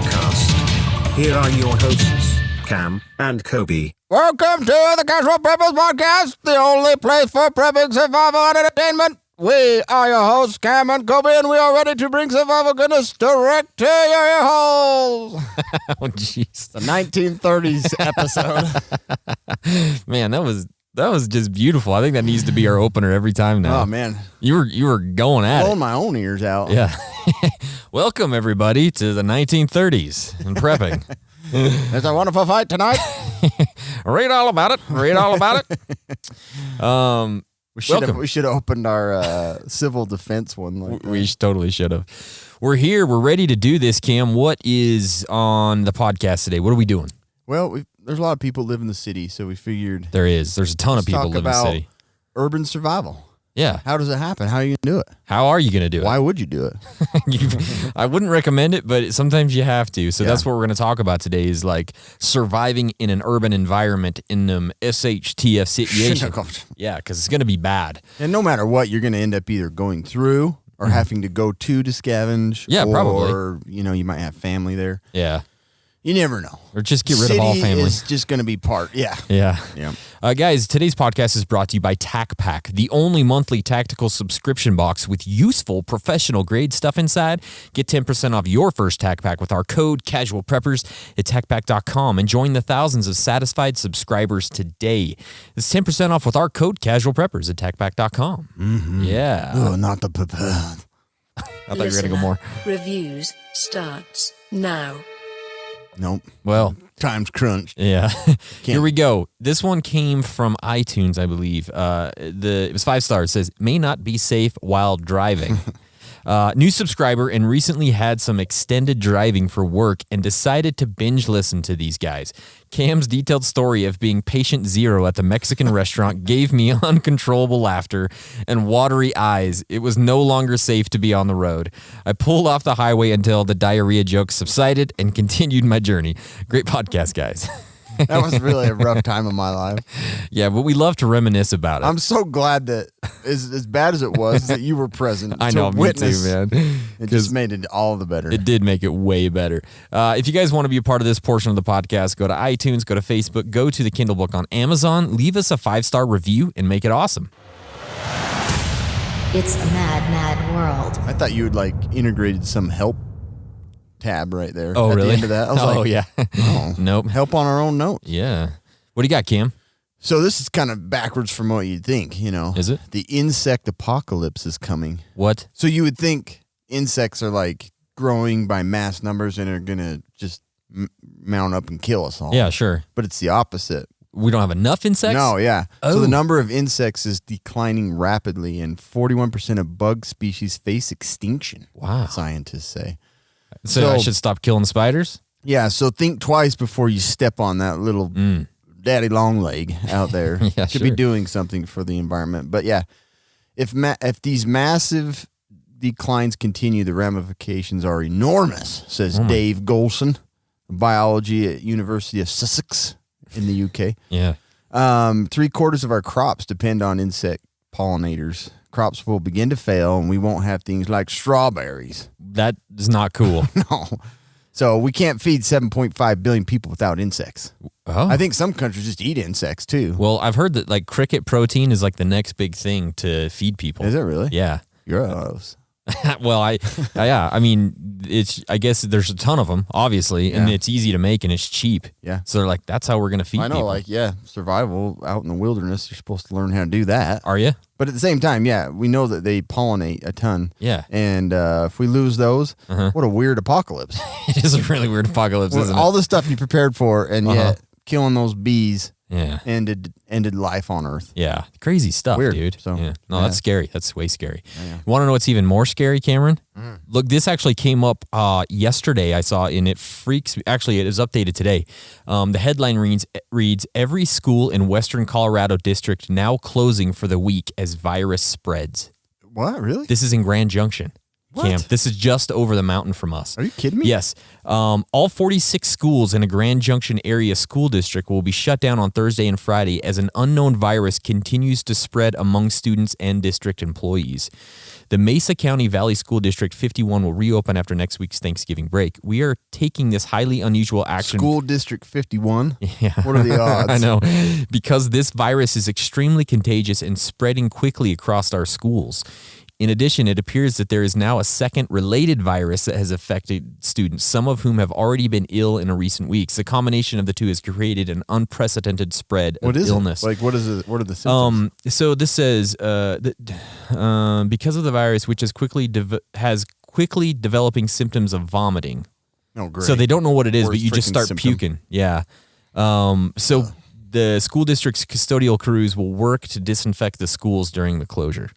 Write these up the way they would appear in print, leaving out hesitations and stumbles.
Podcast. Here are your hosts, Cam and Kobe. Welcome to the Casual Preppers Podcast, the only place for prepping, survival, and entertainment. We are your hosts, Cam and Kobe, and we are ready to bring survival goodness direct to your ear holes. Oh, jeez. The 1930s episode. Man, that was just beautiful. I think that needs to be our opener every time now. Oh, man. You were going at Blowing it. my own ears out. Yeah. Welcome, everybody, to the 1930s and prepping. There's a wonderful fight tonight. Read all about it. Read all about it. We should have opened our civil defense one. Like We totally should have. We're here. We're ready to do this, Cam. What is on the podcast today? What are we doing? Well, there's a lot of people live in the city, so we figured There's a ton of people talk live in the about city. urban survival. Yeah. How does it happen? How are you going to do it? How are you going to do it? Why would you do it? I wouldn't recommend it, but sometimes you have to. So Yeah. that's what we're going to talk about today is like surviving in an urban environment in an SHTF situation. Yeah, because it's going to be bad. And no matter what, you're going to end up either going through or having to go to scavenge. Yeah, or, probably. Or, you might have family there. Yeah. You never know. Or just get rid of all family. Is just going to be part. Yeah. Yeah. Yeah. Guys, today's podcast is brought to you by TacPack, the only monthly tactical subscription box with useful professional grade stuff inside. Get 10% off your first TacPack with our code CasualPreppers at TacPack.com and join the thousands of satisfied subscribers today. It's 10% off with our code CasualPreppers at TacPack.com. Mm-hmm. Yeah. Oh, not the prepared. I thought you were going to go more. Reviews starts now. Nope. Well, Time's crunched. yeah. Here we go. This one came from iTunes, I believe. It was 5 stars. It says, may not be safe while driving. New subscriber and recently had some extended driving for work and decided to binge listen to these guys. Cam's detailed story of being patient zero at the Mexican restaurant gave me uncontrollable laughter and watery eyes. It was no longer safe to be on the road. I pulled off the highway until the diarrhea joke subsided and continued my journey. Great podcast, guys. That was really a rough time of my life. Yeah, but we love to reminisce about it. I'm so glad that, as bad as it was, that you were present. I know, me too, man. It just made it all the better. It did make it way better. If you guys want to be a part of this portion of the podcast, go to iTunes, go to Facebook, go to the Kindle book on Amazon, leave us a 5-star review, and make it awesome. It's a mad, mad world. I thought you had integrated some help tab right there. Oh, at really? The end of that. I was yeah. oh, Nope. help on our own notes. Yeah. What do you got, Cam? So this is kind of backwards from what you'd think, Is it? The insect apocalypse is coming. What? So you would think insects are growing by mass numbers and are going to just mount up and kill us all. Yeah, sure. But it's the opposite. We don't have enough insects? No, yeah. Oh. So the number of insects is declining rapidly and 41% of bug species face extinction. Wow. Scientists say. So I should stop killing spiders? Yeah, so think twice before you step on that little daddy long leg out there. Yeah, Could be sure. doing something for the environment. But yeah, if these massive declines continue, the ramifications are enormous, says Dave Golson, biology at University of Sussex in the UK. Yeah. 3/4 of our crops depend on insect pollinators. Crops will begin to fail, and we won't have things like strawberries. That is not cool. No. So we can't feed 7.5 billion people without insects. Oh. I think some countries just eat insects too. Well, I've heard that cricket protein is the next big thing to feed people. Is it really? Yeah. Gross. Well, I mean, I guess there's a ton of them, obviously, and Yeah. it's easy to make and it's cheap. Yeah. So they're that's how we're going to feed I know, people. survival out in the wilderness, you're supposed to learn how to do that. Are you? But at the same time, yeah, we know that they pollinate a ton. Yeah. And if we lose those, what a weird apocalypse. It is a really weird apocalypse, isn't All it? the stuff you prepared for, and yet killing those bees Yeah. ended life on Earth. Yeah. Crazy stuff, Weird. dude. So, yeah. No, yeah. that's scary. That's way scary. Want to know what's even more scary, Cameron? Look, this actually came up yesterday. I saw, and it freaks. Actually, it is updated today. The headline reads, every school in Western Colorado district now closing for the week as virus spreads. What? Really? This is in Grand Junction. What? Cam, this is just over the mountain from us. Are you kidding me? Yes. All 46 schools in a Grand Junction area school district will be shut down on Thursday and Friday as an unknown virus continues to spread among students and district employees. The Mesa County Valley School District 51 will reopen after next week's Thanksgiving break. We are taking this highly unusual action. School District 51? Yeah. What are the odds? I know. Because this virus is extremely contagious and spreading quickly across our schools. In addition, it appears that there is now a second related virus that has affected students, some of whom have already been ill in recent weeks. The combination of the two has created an unprecedented spread of illness. Like, what is it? What are the symptoms? So this says because of the virus, which is quickly developing symptoms of vomiting. Oh, great. So they don't know what it is, but Worst you just freaking start symptom. puking. Yeah. So the school district's custodial crews will work to disinfect the schools during the closure.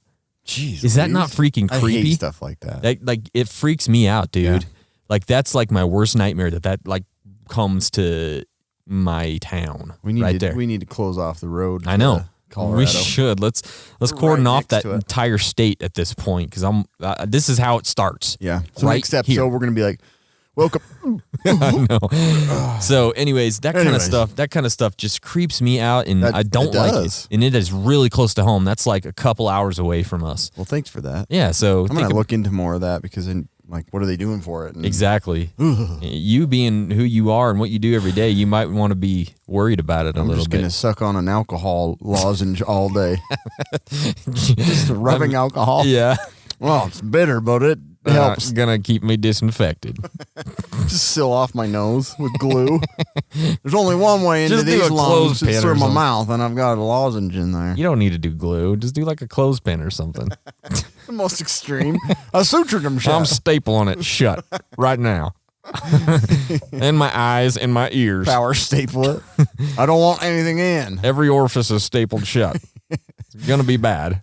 Jeez, Is that not Louise. freaking I creepy? hate stuff like that. It freaks me out, dude. Yeah. Like that's like my worst nightmare that like comes to my town. We need right to there. we need to close off the road. I know. Colorado. We should. Let's We're cordon right off next that to it. entire state at this point because this is how it starts. Yeah. So Right next episode, here. we're gonna be like, welcome. So, anyways, that kind of Anyways. stuff just creeps me out, and That- I don't it like does. it. And it is really close to home. That's like a couple hours away from us. Well, thanks for that. Yeah. So I'm gonna look into more of that because then, like, what are they doing for it? And exactly. You being who you are and what you do every day, you might want to be worried about it a I'm little just bit. gonna suck on an alcohol lozenge all day. Just rubbing alcohol. Yeah. Well, it's bitter, but it helps. Gonna keep me disinfected. Just seal off my nose with glue. There's only one way into Just do these a lungs. clothespin It's or through my something. mouth, and I've got a lozenge in there. You don't need to do glue. Just do like a clothespin or something. The most extreme. I sutured them shut. I'm stapling it shut right now. And my eyes and my ears. Power staple it. I don't want anything in. Every orifice is stapled shut. It's gonna be bad.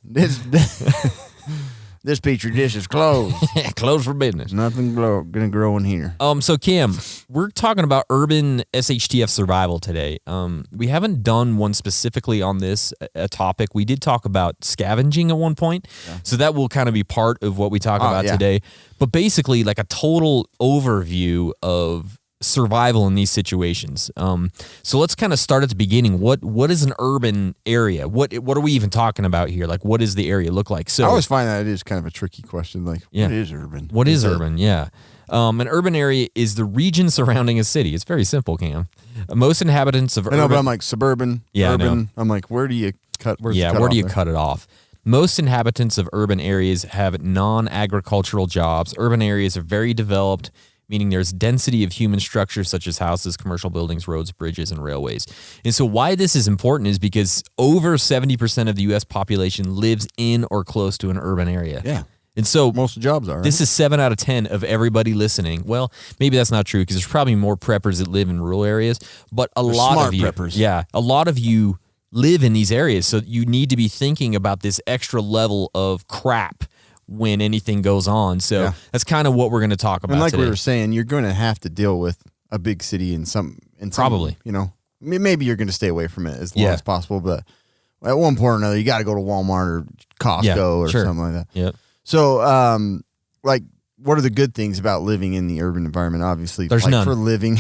This petri dish is closed. Closed for business. Nothing gonna grow in here. So Kim, we're talking about urban SHTF survival today. We haven't done one specifically on this a topic. We did talk about scavenging at one point, so that will kind of be part of what we talk about yeah. today. But basically, like a total overview of survival in these situations. So let's kind of start at the beginning. What is an urban area? What are we even talking about here? Like, what does the area look like? So I always find that it is kind of a tricky question. Like, Yeah. what is urban? What is it- urban? Yeah. An urban area is the region surrounding a city. It's very simple, Cam. Most inhabitants of I know, urban... but I'm like suburban, Yeah, I know. urban. I'm like, where do you cut? Where's the where cutoff do you there? cut it off? Most inhabitants of urban areas have non-agricultural jobs. Urban areas are very developed, meaning there's density of human structures such as houses, commercial buildings, roads, bridges, and railways. And so why this is important is because over 70% of the U.S. population lives in or close to an urban area. Yeah, And so most jobs are. this is 7 out of 10 of everybody listening. Well, maybe that's not true because there's probably more preppers that live in rural areas, but a lot smart of you, preppers. yeah, a lot of you live in these areas. So you need to be thinking about this extra level of crap when anything goes on. So Yeah. that's kind of what we're going to talk about and like today. we were saying, you're going to have to deal with a big city in some Probably. You know, maybe you're going to stay away from it as long Yeah. as possible, but at one point or another, you got to go to Walmart or Costco or sure. something like that. Yep. So, like, what are the good things about living in the urban environment? Obviously, There's like none. for living,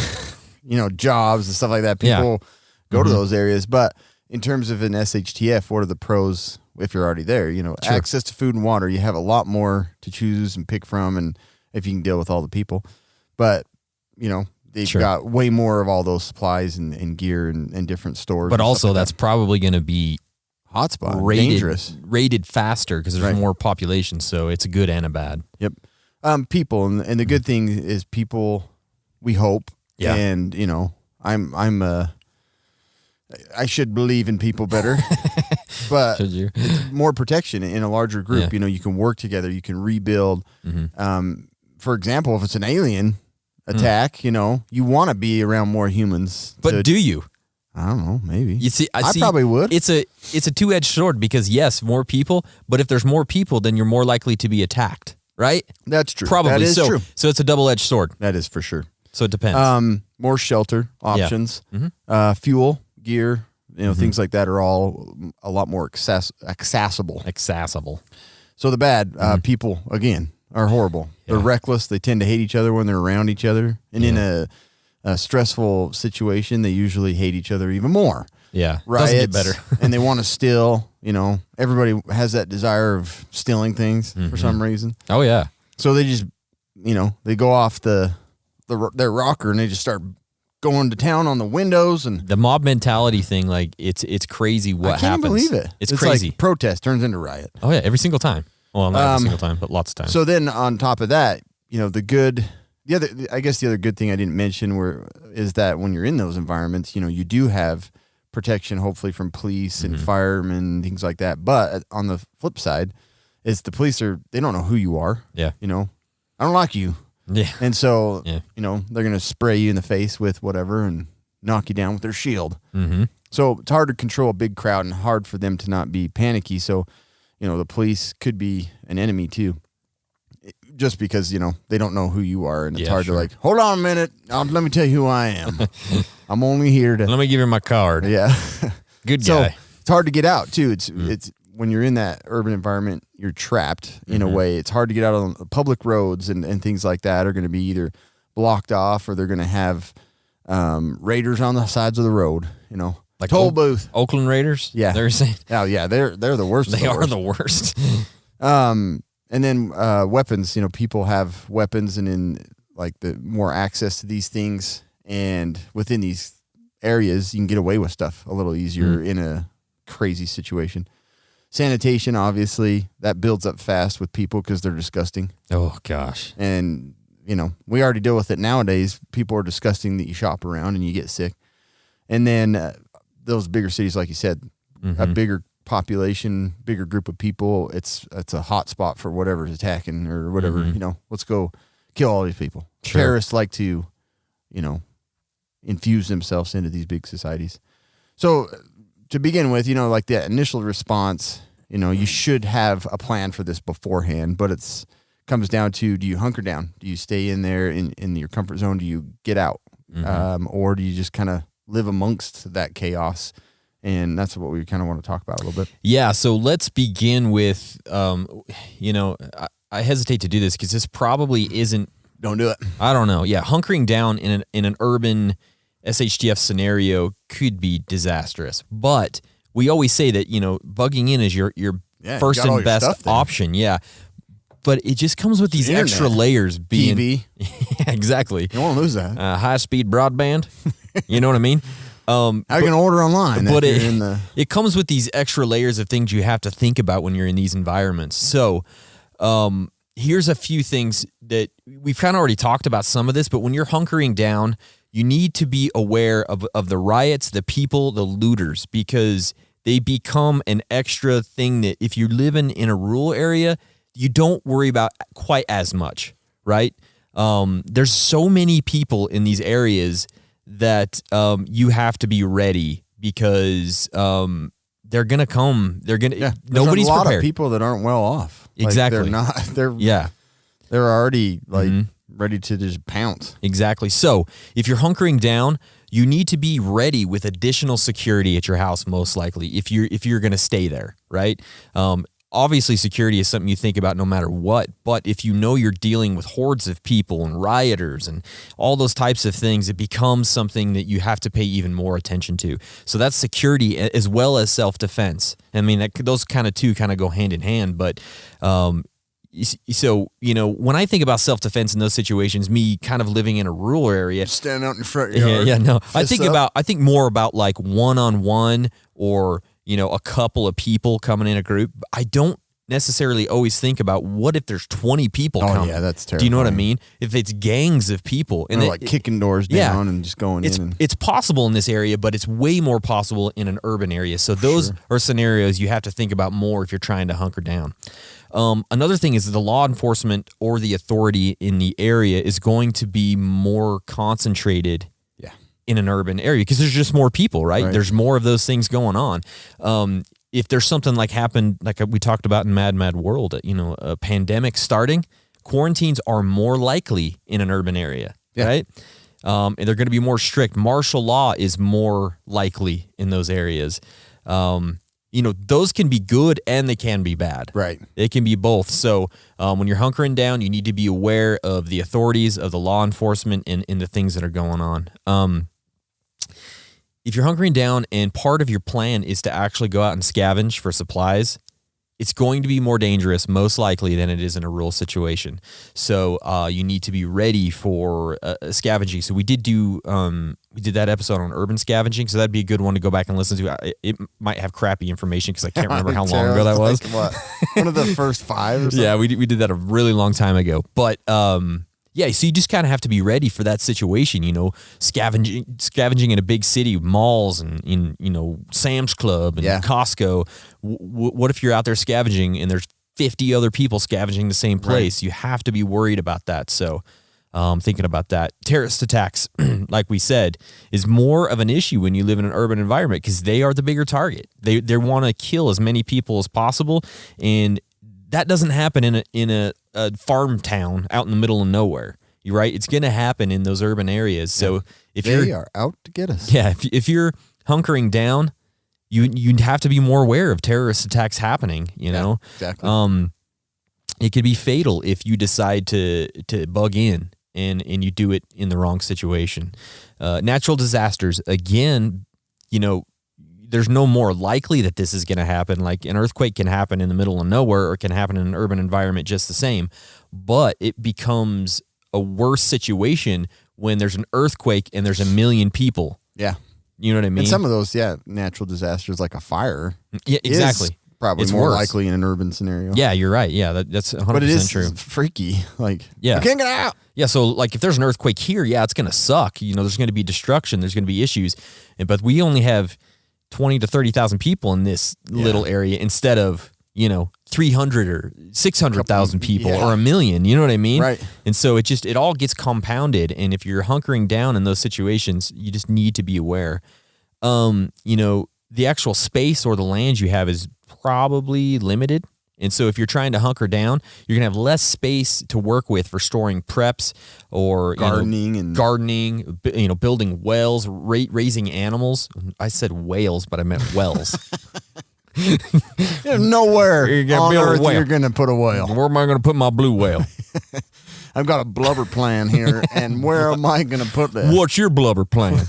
jobs and stuff like that. Yeah. People go to those areas. But in terms of an SHTF, what are the pros if you're already there? Access to food and water. You have a lot more to choose and pick from, and if you can deal with all the people. But, they've Sure. got way more of all those supplies and gear and different stores. But and also stuff like that's probably going to be that. Hotspot. rated, Dangerous. rated faster because there's Right. more population. So it's a good and a bad. Yep. People, and the good thing is people, we hope. Yeah. And, I should believe in people better, but Should you? more protection in a larger group. Yeah. You can work together, you can rebuild. Mm-hmm. For example, if it's an alien attack, you want to be around more humans. But to- do you? I don't know, maybe. You see, I probably would. It's a two-edged sword because yes, more people, but if there's more people, then you're more likely to be attacked, right? That's true. Probably. That is so, true. So it's a double-edged sword. That is for sure. So it depends. More shelter options, fuel, gear, things like that are all a lot more accessible. Accessible. So the bad people, again, are horrible. They're reckless. They tend to hate each other when they're around each other. And in a stressful situation, they usually hate each other even more. Yeah. Riots, Doesn't get better. and they want to steal, You know, everybody has that desire of stealing things for some reason. Oh yeah. So they just, you know, they go off their rocker and they just start going to town on the windows and The mob mentality thing, like it's crazy what I can't happens. believe it. It's crazy. Like protest turns into riot. Oh yeah, every single time. Well, not every single time, but lots of times. So then on top of that, you know, the other good thing I didn't mention is that when you're in those environments, you know, you do have protection, hopefully from police and firemen, things like that. But on the flip side, is the police they don't know who you are. Yeah. You know, I don't like you. Yeah. And so, Yeah. you know, they're going to spray you in the face with whatever and knock you down with their shield. Mm-hmm. So it's hard to control a big crowd and hard for them to not be panicky. So, you know, the police could be an enemy too. Just because, you know, they don't know who you are, and it's hard to like, hold on a minute, let me tell you who I am. I'm only here to. Let me give you my card. Yeah. Good So guy. it's hard to get out too. It's when you're in that urban environment, you're trapped in a way. It's hard to get out on public roads and things like that are going to be either blocked off or they're going to have raiders on the sides of the road. You know, Like toll booth. Oakland Raiders. Yeah. They're saying Oh yeah, they're the worst. they of are the worst. the worst. And then weapons, you know, people have weapons and in like the more access to these things. And within these areas, you can get away with stuff a little easier in a crazy situation. Sanitation, obviously, that builds up fast with people because they're disgusting. Oh gosh. And, you know, we already deal with it nowadays. People are disgusting that you shop around and you get sick. And then those bigger cities, like you said, a bigger population, bigger group of people, it's a hot spot for whatever's attacking or whatever, you know, let's go kill all these people. Sure. Terrorists like to, you know, infuse themselves into these big societies. So to begin with, you know, like the initial response, you know, you should have a plan for this beforehand, but comes down to, do you hunker down? Do you stay in there in your comfort zone? Do you get out? Or do you just kind of live amongst that chaos? And that's what we kind of want to talk about a little bit. Yeah, so let's begin with, you know, I hesitate to do this because this probably isn't. Don't do it. I don't know. Yeah, hunkering down in an urban SHTF scenario could be disastrous. But we always say that, you know, bugging in is your first got all and your best stuff there. option. Yeah, but it just comes with these Internet, extra layers. Being TV. Yeah, exactly. You don't want to lose that. High speed broadband. You know what I mean? How you can order online? But if you're in the it comes with these extra layers of things you have to think about when you're in these environments. So here's a few things that we've kind of already talked about some of this, but when you're hunkering down, you need to be aware of the riots, the people, the looters, because they become an extra thing that if you're living in a rural area, you don't worry about quite as much, right? There's so many people in these areas that you have to be ready because they're gonna come. They're gonna. There's Nobody's a lot prepared. of people that aren't well off. Like, Exactly. they're not. They're already like ready to just pounce. Exactly. So if you're hunkering down, you need to be ready with additional security at your house. Most likely, if you're gonna stay there, right? Obviously, security is something you think about no matter what, but if you know you're dealing with hordes of people and rioters and all those types of things, it becomes something that you have to pay even more attention to. So that's security as well as self-defense. I mean, those kind of two kind of go hand in hand, but so, you know, when I think about self-defense in those situations, me kind of living in a rural area, Stand out in front of your yard. yeah, no. I Fists think up. I think more about like one-on-one or, you know, a couple of people coming in a group. I don't necessarily always think about what if there's 20 people Oh, coming. yeah, that's Do you know what I terrifying. mean? If it's gangs of people And it- like kicking doors yeah. down and just going in. And, it's possible in this area, but it's way more possible in an urban area. So those are scenarios you have to think about more if you're trying to hunker down. Another thing is the law enforcement or the authority in the area is going to be more concentrated yeah. in an urban area because there's just more people, right? Right. There's more of those things going on. If there's something like happened, like we talked about in Mad World, you know, a pandemic starting, quarantines are more likely in an urban area, right? And they're going to be more strict. Martial law is more likely in those areas. You know, those can be good and they can be bad. Right. They can be both. So when you're hunkering down, you need to be aware of the authorities, of the law enforcement, and the things that are going on. if you're hunkering down and part of your plan is to actually go out and scavenge for supplies, it's going to be more dangerous, most likely, than it is in a rural situation. So you need to be ready for scavenging. So we did that episode on urban scavenging. So that'd be a good one to go back and listen to. It might have crappy information because I can't remember how long ago that was. Like, what? One of the first 5 or something? Yeah, we did that a really long time ago. But yeah, so you just kind of have to be ready for that situation, scavenging in a big city, malls and in, Sam's Club and Costco. What if you're out there scavenging and there's 50 other people scavenging the same place? Right. You have to be worried about that. So thinking about that. Terrorist attacks, like we said, is more of an issue when you live in an urban environment because they are the bigger target. They want to kill as many people as possible, and that doesn't happen in a farm town out in the middle of nowhere. You're right. It's going to happen in those urban areas. So if they are out to get us. Yeah. If you're hunkering down, you'd have to be more aware of terrorist attacks happening, know? Exactly. It could be fatal if you decide to bug in and you do it in the wrong situation. Natural disasters, again, there's no more likely that this is going to happen. Like an earthquake can happen in the middle of nowhere or it can happen in an urban environment just the same, but it becomes a worse situation when there's an earthquake and there's 1 million people. Yeah. You know what I mean? And some of those, natural disasters like a fire. Yeah, exactly. Probably it's more worse. Likely in an urban scenario. Yeah, you're right. Yeah, that's 100% but it is true. Freaky. Like, yeah. I can't get out. Yeah, so like if there's an earthquake here, it's going to suck. There's going to be destruction. There's going to be issues. But we only have 20 to 30,000 people in this little area instead of, 300 or 600,000 people or 1 million. You know what I mean? Right. And so it all gets compounded. And if you're hunkering down in those situations, you just need to be aware. The actual space or the land you have is probably limited. And so if you're trying to hunker down, you're going to have less space to work with for storing preps or gardening, building wells, raising animals. I said whales, but I meant wells. There's nowhere on earth you're going to put a whale. Where am I going to put my blue whale? I've got a blubber plan here, and where am I going to put that? What's your blubber plan?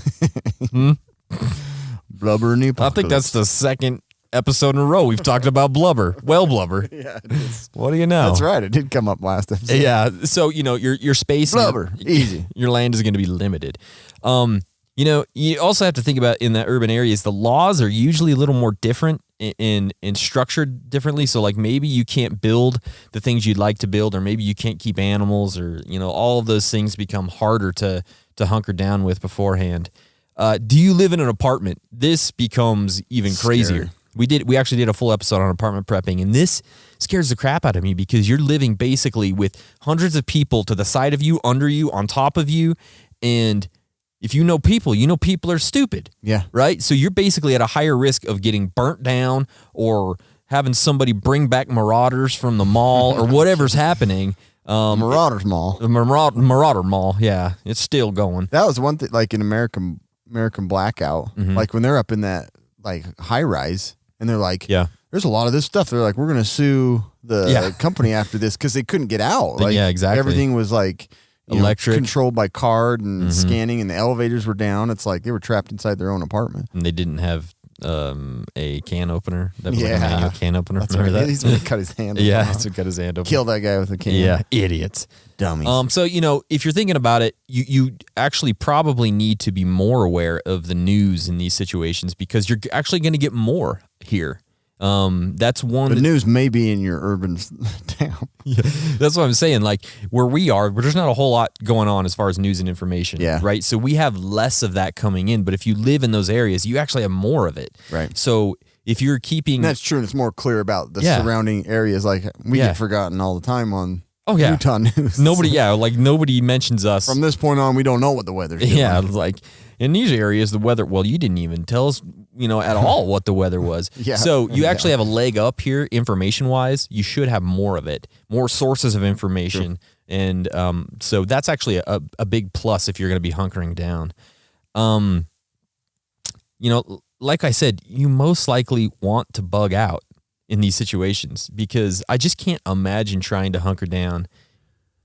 Blubber in the apocalypse. I think that's the second episode in a row we've talked about blubber. Well, blubber. Yeah, it is. What do you know? That's right. It did come up last episode. Yeah. So, your space. Blubber. Easy. Your land is going to be limited. You also have to think about in the urban areas, the laws are usually a little more different and structured differently. So like maybe you can't build the things you'd like to build, or maybe you can't keep animals, or, all of those things become harder to hunker down with beforehand. Do you live in an apartment? This becomes even crazier. We actually did a full episode on apartment prepping, and this scares the crap out of me because you're living basically with hundreds of people to the side of you, under you, on top of you, and if people are stupid. Yeah. Right? So you're basically at a higher risk of getting burnt down or having somebody bring back marauders from the mall or whatever's happening. Marauders Mall. The Marauder Mall, yeah. It's still going. That was one thing, like in American Blackout, like when they're up in that like high rise and they're like, there's a lot of this stuff. They're like, we're going to sue the company after this because they couldn't get out. Like, yeah, exactly. Everything was like electric, controlled by card and scanning, and the elevators were down. It's like they were trapped inside their own apartment. And they didn't have a can opener. That was like a manual can opener. That's Remember right. that? He's going to cut his hand. Yeah, he's going to cut his hand open. Kill that guy with a can. Yeah, idiots. Dummies. So, if you're thinking about it, you actually probably need to be more aware of the news in these situations because you're actually going to get more here. That's one. The news may be in your urban town. Yeah, that's what I'm saying. Like where we are, there's not a whole lot going on as far as news and information. Yeah. Right. So we have less of that coming in. But if you live in those areas, you actually have more of it. Right. So if you're keeping, and that's true. And it's more clear about the surrounding areas. Like we get forgotten all the time on Utah news. Nobody mentions us. From this point on, we don't know what the weather's doing. Yeah. Like in these areas, the weather, well, you didn't even tell us, at all what the weather was. Yeah. So you actually have a leg up here information wise. You should have more of it, more sources of information. True. And so that's actually a big plus if you're going to be hunkering down. Like I said, you most likely want to bug out in these situations because I just can't imagine trying to hunker down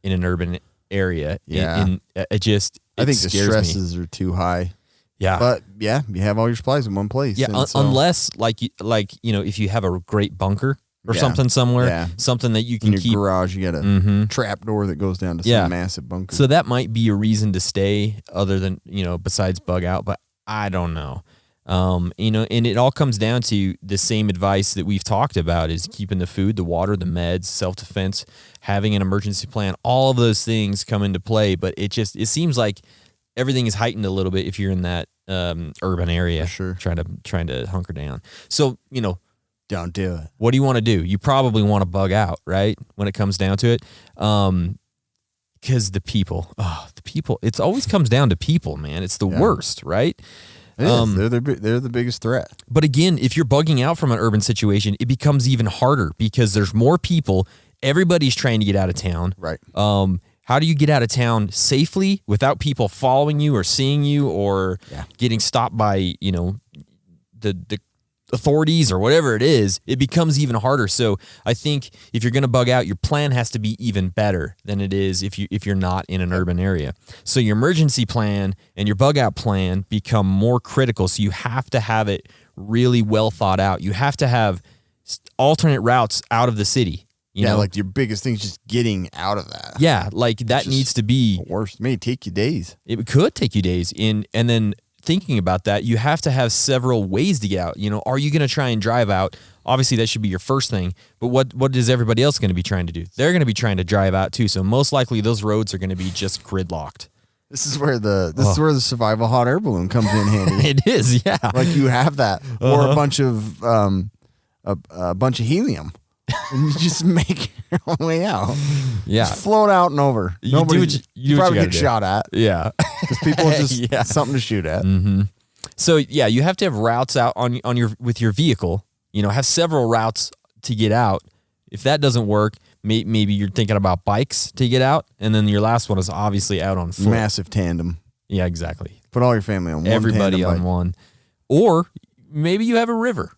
in an urban area. Yeah. I think the stresses are too high. Yeah. But yeah, you have all your supplies in one place. Yeah, and so- unless if you have a great bunker or Yeah. something somewhere, Yeah. something that you in can your keep. garage, you got a trap door that goes down to Yeah. some massive bunker. So that might be a reason to stay, other than besides bug out. But I don't know. And it all comes down to the same advice that we've talked about: is keeping the food, the water, the meds, self-defense, having an emergency plan. All of those things come into play, but it seems like everything is heightened a little bit if you're in that urban area, For sure. trying to hunker down. So Don't do it. what do you want to do? You probably want to bug out, right? When it comes down to it, because the people, it always comes down to people, man. It's the worst, right? It is. They're the biggest threat. But again, if you're bugging out from an urban situation, it becomes even harder because there's more people. Everybody's trying to get out of town. Right. How do you get out of town safely without people following you or seeing you or getting stopped by, the authorities or whatever it is? It becomes even harder. So I think if you're going to bug out, your plan has to be even better than it is if you're not in an urban area. So your emergency plan and your bug out plan become more critical. So you have to have it really well thought out. You have to have alternate routes out of the city. You know? Like your biggest thing is just getting out of that. Yeah, like that needs to be The worst. It may take you days. It could take you days. And then thinking about that, you have to have several ways to get out. Are you going to try and drive out? Obviously, that should be your first thing. But what is everybody else going to be trying to do? They're going to be trying to drive out too. So most likely those roads are going to be just gridlocked. This is where the survival hot air balloon comes in handy. It is, yeah. Like you have that, or a bunch of helium, and you just make your own way out. Yeah. Just float out and over. You do what you probably gotta get do. shot at Yeah. because people are just something to shoot at. So yeah, you have to have routes out on with your vehicle. Have several routes to get out. If that doesn't work, maybe you're thinking about bikes to get out, and then your last one is obviously out on foot. Massive tandem. Yeah, exactly. Put all your family on one. Everybody tandem on bike. one, or maybe you have a river.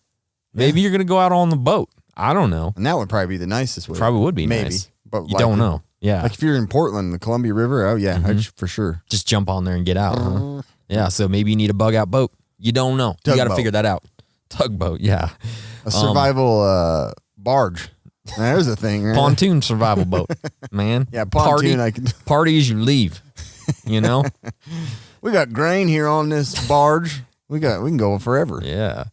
Maybe you're gonna go out on the boat. I don't know. And that would probably be the nicest way. Probably would be maybe, nice. but You don't know. Yeah, Like if you're in Portland, the Columbia River. Oh yeah, for sure. just jump on there and get out. Huh? Yeah. So maybe you need a bug out boat. You don't know. You got to Tugboat. figure that out. Tugboat. Yeah. A survival barge. There's a thing. Right? Pontoon survival boat, man. Yeah, pontoon. Party as you leave. We We got grain here on this barge. We can go forever. Yeah.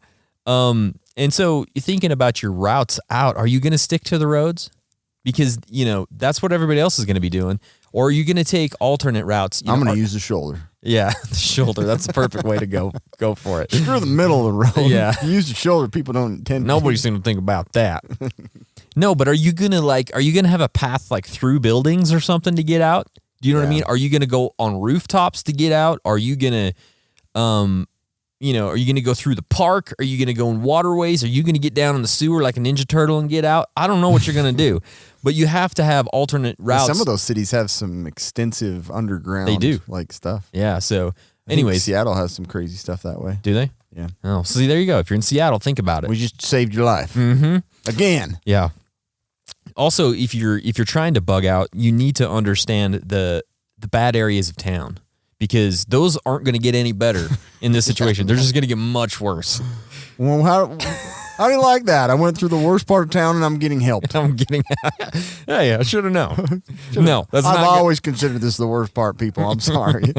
And so you're thinking about your routes out. Are you going to stick to the roads? Because, that's what everybody else is going to be doing. Or are you going to take alternate routes? I'm going to use the shoulder. Yeah, the shoulder. That's the perfect way to go for it. Screw the middle of the road. Yeah. You use the shoulder. People don't tend. Nobody's going to think about that. No, but are you going to have a path like through buildings or something to get out? Do you know what I mean? Are you going to go on rooftops to get out? Are you going to, are you going to go through the park? Are you going to go in waterways? Are you going to get down in the sewer like a Ninja Turtle and get out? I don't know what you're going to do, but you have to have alternate routes. Some of those cities have some extensive underground. They do. Like stuff. Yeah. So, I think anyways, Seattle has some crazy stuff that way. do they? Yeah. Oh, so see, there you go. If you're in Seattle, think about it. We just saved your life again. Yeah. Also, if you're trying to bug out, you need to understand the bad areas of town, because those aren't going to get any better in this situation. They're just going to get much worse. Well, how do you like that? I went through the worst part of town and I'm getting helped. I'm getting. Hey, I should have known. No, that's I've not. always considered this the worst part. People, I'm sorry.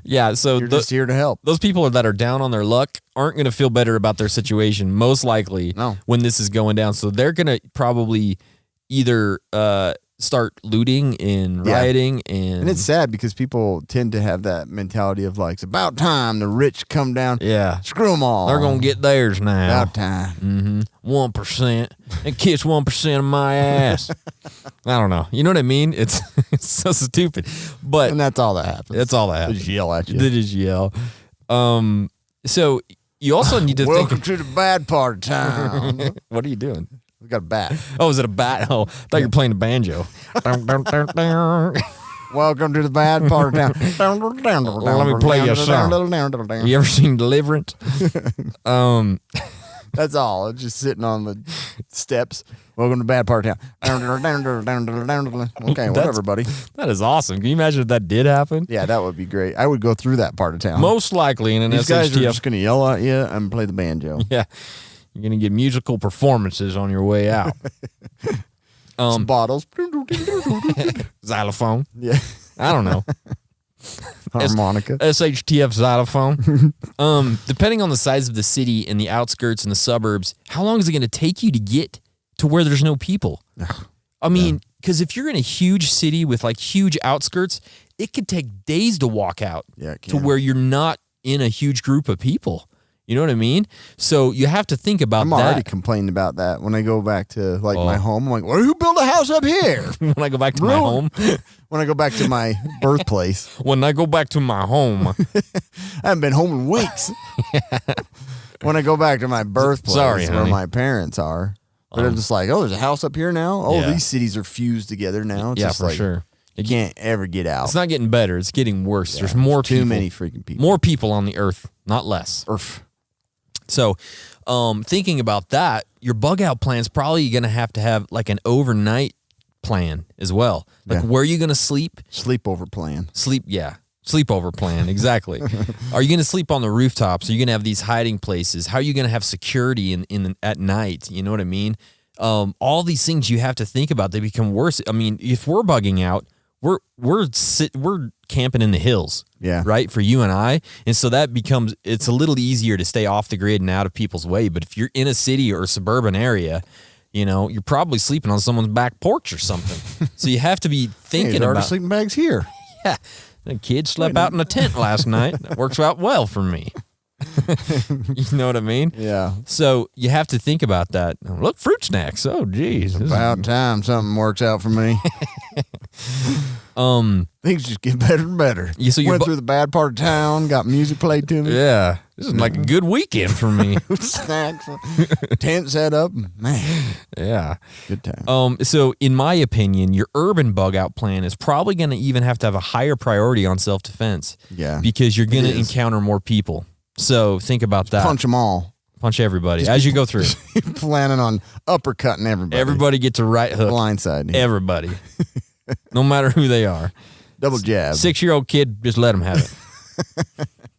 Yeah. So You're just here to help. those people that are down on their luck aren't going to feel better about their situation, most likely, No. when this is going down. So they're going to probably either start looting and Yeah. rioting, and And it's sad because people tend to have that mentality of like, it's about time the rich come down. yeah, Screw them all. they're going to get theirs now. About time. 1% and kiss 1% of my ass. I don't know. You know what I mean? It's so stupid, but And that's all that happens. that's all that They happens. just yell at you. They just yell. So you also need to Welcome think. to the bad part of town. What are you doing? We got a bat. Oh, is it a bat? Oh, I thought you were playing the banjo. Dun, dun, dun, dun. Welcome to the bad part of town. Let me play you a song. You ever seen Deliverance? That's all. Just sitting on the steps. Welcome to bad part of town. Okay, whatever, buddy. That is awesome. Can you imagine if that did happen? Yeah, that would be great. I would go through that part of town. Most likely in an These guys are SHTF. just going to yell at you and play the banjo. Yeah. You're going to get musical performances on your way out. Some bottles. Xylophone. Yeah. I don't know. Harmonica. SHTF xylophone. Depending on the size of the city and the outskirts and the suburbs, how long is it going to take you to get to where there's no people? I mean, because if you're in a huge city with like huge outskirts, it could take days to walk out to where you're not in a huge group of people. You know what I mean? So you have to think about I'm that. already complaining about that when I go back to like my home. I'm like, well, who built a house up here? When I go back to my home. When I go back to my birthplace. When I go back to my home. I haven't been home in weeks. When I go back to my birthplace where honey. my parents are. But I'm just like, oh, there's a house up here now? Oh, Yeah. these cities are fused together now. It's Yeah, just for like, sure. You can't ever get out. It's not getting better. It's getting worse. There's more too people. many freaking people. More people on the earth, not less. Earth. So, thinking about that, your bug out plan is probably going to have like an overnight plan as well. Like where are you going to sleep? Sleepover plan. Sleepover plan, exactly. Are you going to sleep on the rooftops? Are you going to have these hiding places? How are you going to have security at night? You know what I mean? All these things you have to think about. They become worse. I mean, if we're bugging out, we're camping in the hills. Yeah. Right. For you and I. And so that it's a little easier to stay off the grid and out of people's way. But if you're in a city or a suburban area, you know, you're probably sleeping on someone's back porch or something. So you have to be thinking about sleeping bags here. Yeah. The kid slept out in a tent last night. That works out well for me. You know what I mean? Yeah. So you have to think about that. Look, fruit snacks. Oh, geez. About time something works out for me. Things just get better and better. Yeah, so went through the bad part of town, got music played to me. Yeah. This is like a good weekend for me. Snacks, tent set up. Man. Yeah. Good time. So in my opinion, your urban bug out plan is probably going to even have to have a higher priority on self-defense. Yeah. Because you're going to encounter more people. So think about that. Punch them all. Punch everybody as you go through. Planning on uppercutting everybody. Everybody gets a right hook. Blindside. Everybody. No matter who they are. Double jab. 6-year-old kid, just let him have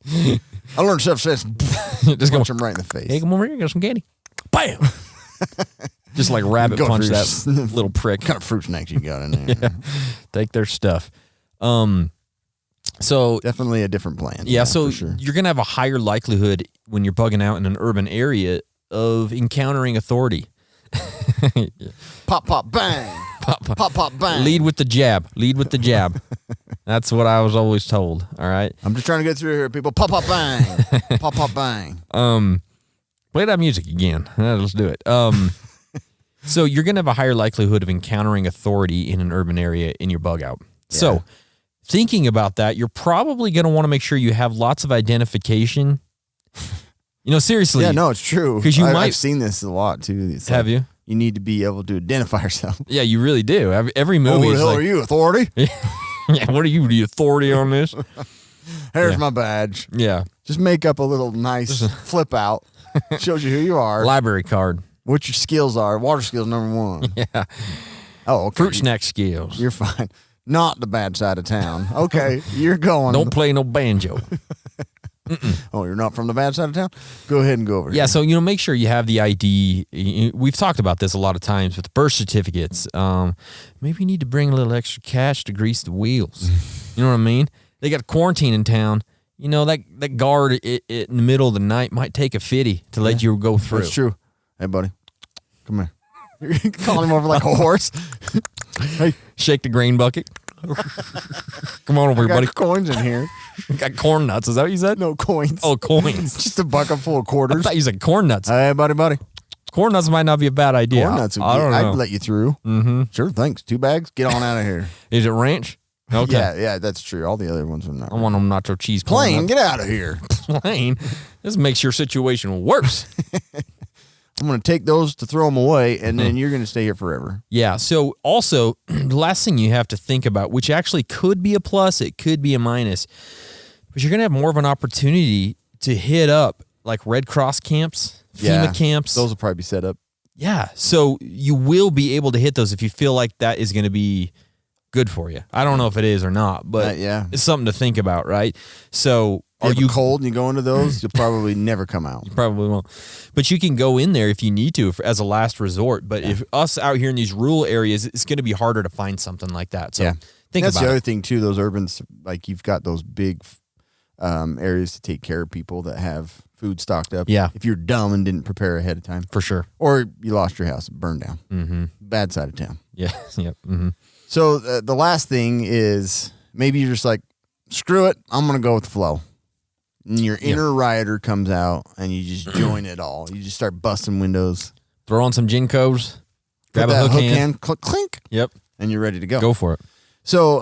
it. I learned stuff says Just punch him right in the face. Hey, come over here, get some candy. Bam! Just like rabbit Go punch through that little prick. What kind of fruit snacks you got in there? Yeah. Take their stuff. So definitely a different plan. Yeah, so for sure. you're going to have a higher likelihood when you're bugging out in an urban area of encountering authority. Pop, pop, bang. Pop, pop, bang. Lead with the jab. Lead with the jab. That's what I was always told. All right. I'm just trying to get through here, people. Pop, pop, bang. Pop, pop, bang. Play that music again. Let's do it. So you're going to have a higher likelihood of encountering authority in an urban area in your bug out. Yeah. So thinking about that, you're probably going to want to make sure you have lots of identification. You know, seriously. Yeah, no, it's true. Because I've seen this a lot too. It's have you? You need to be able to identify yourself. Yeah, you really do. Every movie. Who the is hell like, are you, authority? Yeah, what are you, the authority on this? Here's my badge. Yeah. Just make up a little nice flip out. Shows you who you are. Library card. What your skills are. Water skills *1. Yeah. Oh, okay. Fruit snack skills. You're fine. Not the bad side of town. Okay, you're going. Don't play no banjo. Oh, you're not from the bad side of town? Go ahead and go over Yeah, here. so, make sure you have the ID. We've talked about this a lot of times with birth certificates. Maybe you need to bring a little extra cash to grease the wheels. You know what I mean? They got quarantine in town. You know, that guard in the middle of the night might take a fitty to let you go through. That's true. Hey, buddy. Come here. You're calling him over like a horse. Hey, shake the grain bucket. Come on over here, buddy. got coins in here. Got corn nuts. Is that what you said? No, coins. Oh, coins. Just a bucket full of I quarters. thought you said corn nuts. Hey, buddy. Corn nuts might not be a bad idea. Corn nuts would I don't know. I'd let you through. Mm-hmm. Sure, thanks. 2 bags. Get on out of here. Is it ranch? Okay. Yeah, that's true. All the other ones are not. I want them nacho cheese. corn Plain, nuts. get out of here. Plain. This makes your situation worse. I'm going to take those to throw them away, and then you're going to stay here forever. Yeah. So also, the last thing you have to think about, which actually could be a plus, it could be a minus, but you're going to have more of an opportunity to hit up like Red Cross camps, FEMA camps. Those will probably be set up. Yeah. So you will be able to hit those if you feel like that is going to be good for you. I don't know if it is or not, but it's something to think about, right? So are you cold and you go into those, you'll probably never come out. You probably won't. But you can go in there if you need to as a last resort. But if us out here in these rural areas, it's going to be harder to find something like that. So think that's about the other thing too. Those urban, like you've got those big areas to take care of people that have food stocked up. Yeah. If you're dumb and didn't prepare ahead of time. For sure. Or you lost your house, burned down. Mm-hmm. Bad side of town. Yeah. Yep. Mm-hmm. So the last thing is maybe you're just like, screw it, I'm going to go with the flow. And your inner rioter comes out and you just join it all. You just start busting windows. Throw on some Jinkos. Grab Put a that hook hand. Clink. Yep. And you're ready to go. Go for it. So,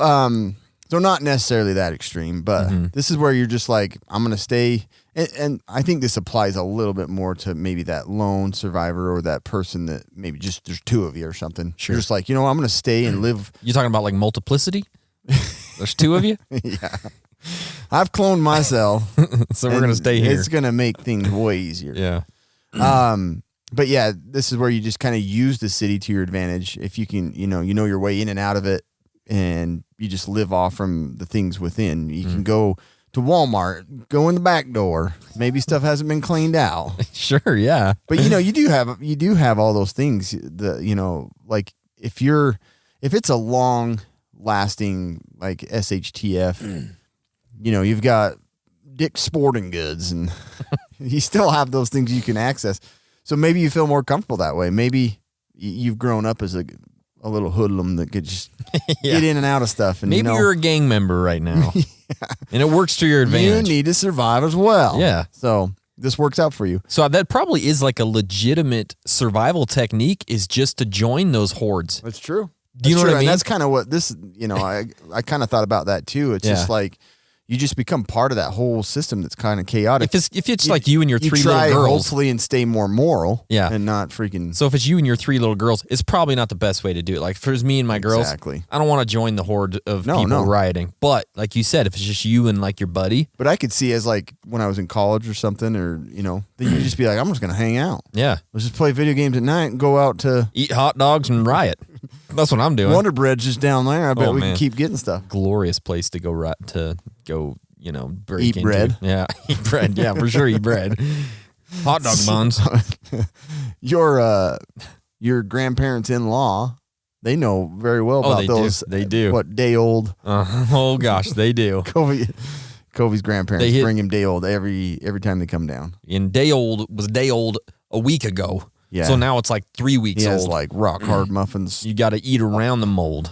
so not necessarily that extreme, but this is where you're just like, I'm going to stay. And I think this applies a little bit more to maybe that lone survivor or that person that maybe just there's two of you or something. Sure. You're just like, I'm going to stay and live. You talking about like multiplicity? There's two of you? Yeah. I've cloned myself. So we're going to stay here. It's going to make things way easier. Yeah. But yeah, this is where you just kind of use the city to your advantage. If you can, you know your way in and out of it, and you just live off from the things within. You can go to Walmart, go in the back door. Maybe stuff hasn't been cleaned out. Sure, yeah. But you do have all those things. Like if it's a long lasting like SHTF, you've got Dick's Sporting Goods, and you still have those things you can access. So maybe you feel more comfortable that way. Maybe you've grown up as a little hoodlum that could just get in and out of stuff. And maybe you're a gang member right now, and it works to your advantage. You need to survive as well. Yeah. So this works out for you. So that probably is like a legitimate survival technique, is just to join those hordes. That's true. Do you know what I mean? And that's kind of what this, I kind of thought about that too. It's just like, you just become part of that whole system that's kind of chaotic. If it's like you and your three try little girls, hopefully, and stay more moral, and not freaking. So if it's you and your three little girls, it's probably not the best way to do it. Like for me and my girls, I don't want to join the horde of people rioting. But like you said, if it's just you and like your buddy, but I could see as like when I was in college or something, or then you just be like, I'm just gonna hang out. Yeah, let's just play video games at night and go out to eat hot dogs and riot. That's what I'm doing. Wonder Bread's just down there. I bet we can keep getting stuff. Glorious place to go break eat into. Bread. Yeah, eat bread. Yeah, for sure, eat bread. Hot dog buns. Your grandparents-in-law, they know very well about those. They do. What, day old? Oh gosh, they do. Kobe's grandparents bring him day old every time they come down. And day old was day old a week ago. Yeah. So now it's like 3 weeks old. It's like rock hard muffins. You got to eat around the mold.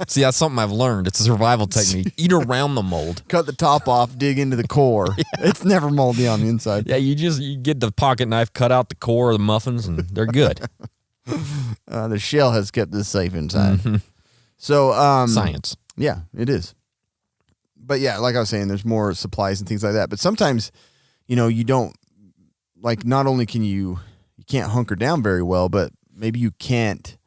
See, that's something I've learned. It's a survival technique. Eat around the mold. Cut the top off, dig into the core. It's never moldy on the inside. Yeah, you get the pocket knife, cut out the core of the muffins, and they're good. The shell has kept this safe inside. Mm-hmm. So science. Yeah, it is. But yeah, like I was saying, there's more supplies and things like that. But sometimes, you don't, like, not only can you can't hunker down very well, but maybe you can't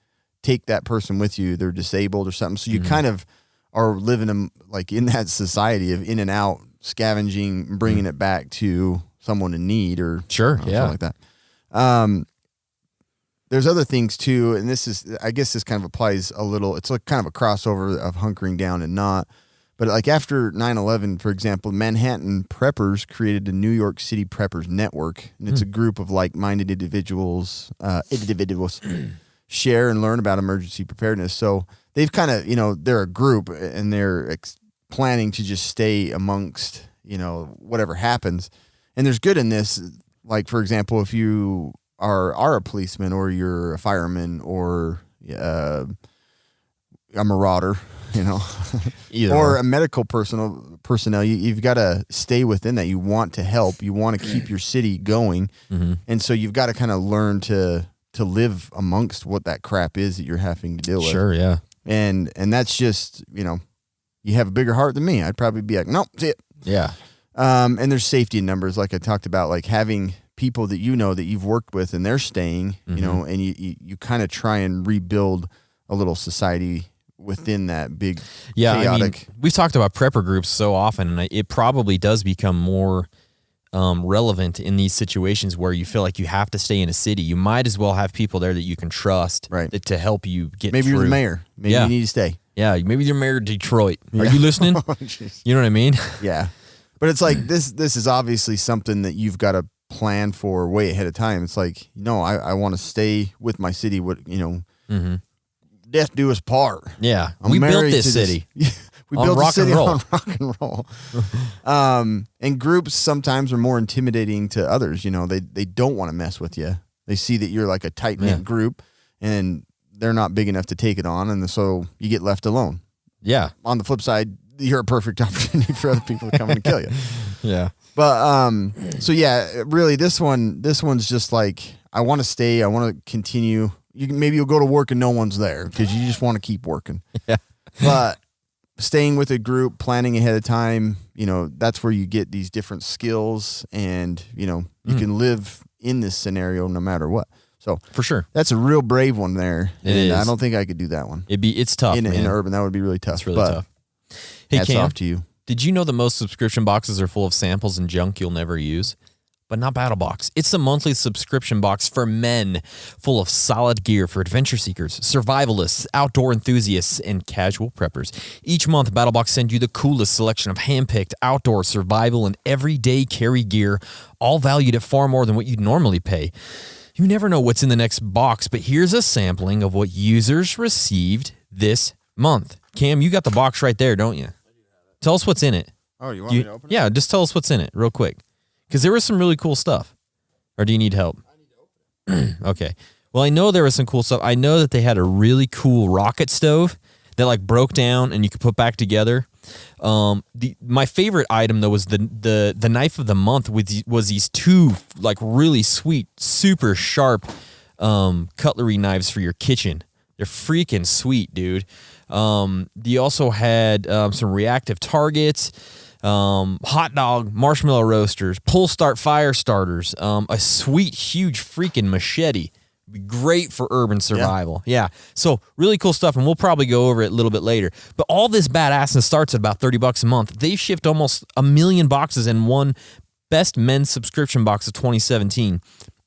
take that person with you. They're disabled or something. So you kind of are living in that society of in and out, scavenging, bringing it back to someone in need or something like that. There's other things too. And I guess this kind of applies a little, it's like kind of a crossover of hunkering down and not. But like after 9/11, for example, Manhattan preppers created a New York City Preppers Network, and it's a group of like-minded individuals share and learn about emergency preparedness. So they've kind of, they're a group, and they're planning to just stay amongst, whatever happens. And there's good in this. Like, for example, if you are a policeman or you're a fireman or a marauder, or a medical personnel, you've got to stay within that. You want to help. You want to keep your city going. Mm-hmm. And so you've got to kind of learn to live amongst what that crap is that you're having to deal with. Sure, yeah. And that's just, you have a bigger heart than me. I'd probably be like, nope, see it. Yeah. And there's safety in numbers, like I talked about, like having people that that you've worked with and they're staying, and you kind of try and rebuild a little society within that big chaotic. I mean, we've talked about prepper groups so often, and it probably does become more relevant in these situations where you feel like you have to stay in a city. You might as well have people there that you can trust Right. to help you get Maybe through. you're the mayor. Maybe Yeah. you need to stay. Yeah, maybe you're mayor of Detroit. Are you listening? Jeez. You know what I mean? Yeah. But it's like this is obviously something that you've got to plan for way ahead of time. It's like, no, I want to stay with my city. Death do us part. Yeah, I'm we built married this to city. We On built rock the city and roll. on rock and roll. And groups sometimes are more intimidating to others. They don't want to mess with you. They see that you're like a tight knit Yeah. group, and they're not big enough to take it on, and so you get left alone. Yeah, On the flip side, you're a perfect opportunity for other people to come and kill you. yeah, But so yeah, really, this one's just like, I want to stay. I want to continue. Maybe you'll go to work and no one's there because you just want to keep working. Yeah. But staying with a group, planning ahead of time, that's where you get these different skills, and you can live in this scenario no matter what. So for sure. that's a real brave one there. It and is. I don't think I could do that one. It's tough, man. In urban. That would be really tough. It's really but tough. Hey, hats Cam, off to you. did you know that most subscription boxes are full of samples and junk you'll never use? But not BattleBox. It's a monthly subscription box for men, full of solid gear for adventure seekers, survivalists, outdoor enthusiasts, and casual preppers. Each month, BattleBox sends you the coolest selection of handpicked outdoor, survival, and everyday carry gear, all valued at far more than what you'd normally pay. You never know what's in the next box, but here's a sampling of what users received this month. Cam, you got the box right there, don't you? Tell us what's in it. Oh, you want me to open it? Yeah, just tell us what's in it real quick. Because there was some really cool stuff. Or do you need help? I need to open it. Okay. Well, I know there was some cool stuff. I know that they had a really cool rocket stove that like broke down and you could put back together. My favorite item though was the knife of the month was these two like really sweet, super sharp cutlery knives for your kitchen. They're freaking sweet, dude. You also had some reactive targets. Hot dog, marshmallow roasters, pull start fire starters, a sweet, huge freaking machete. Be great for urban survival. Yeah. So really cool stuff. And we'll probably go over it a little bit later, but all this badassness starts at about $30 a month. They've shipped almost 1 million boxes and won best men's subscription box of 2017.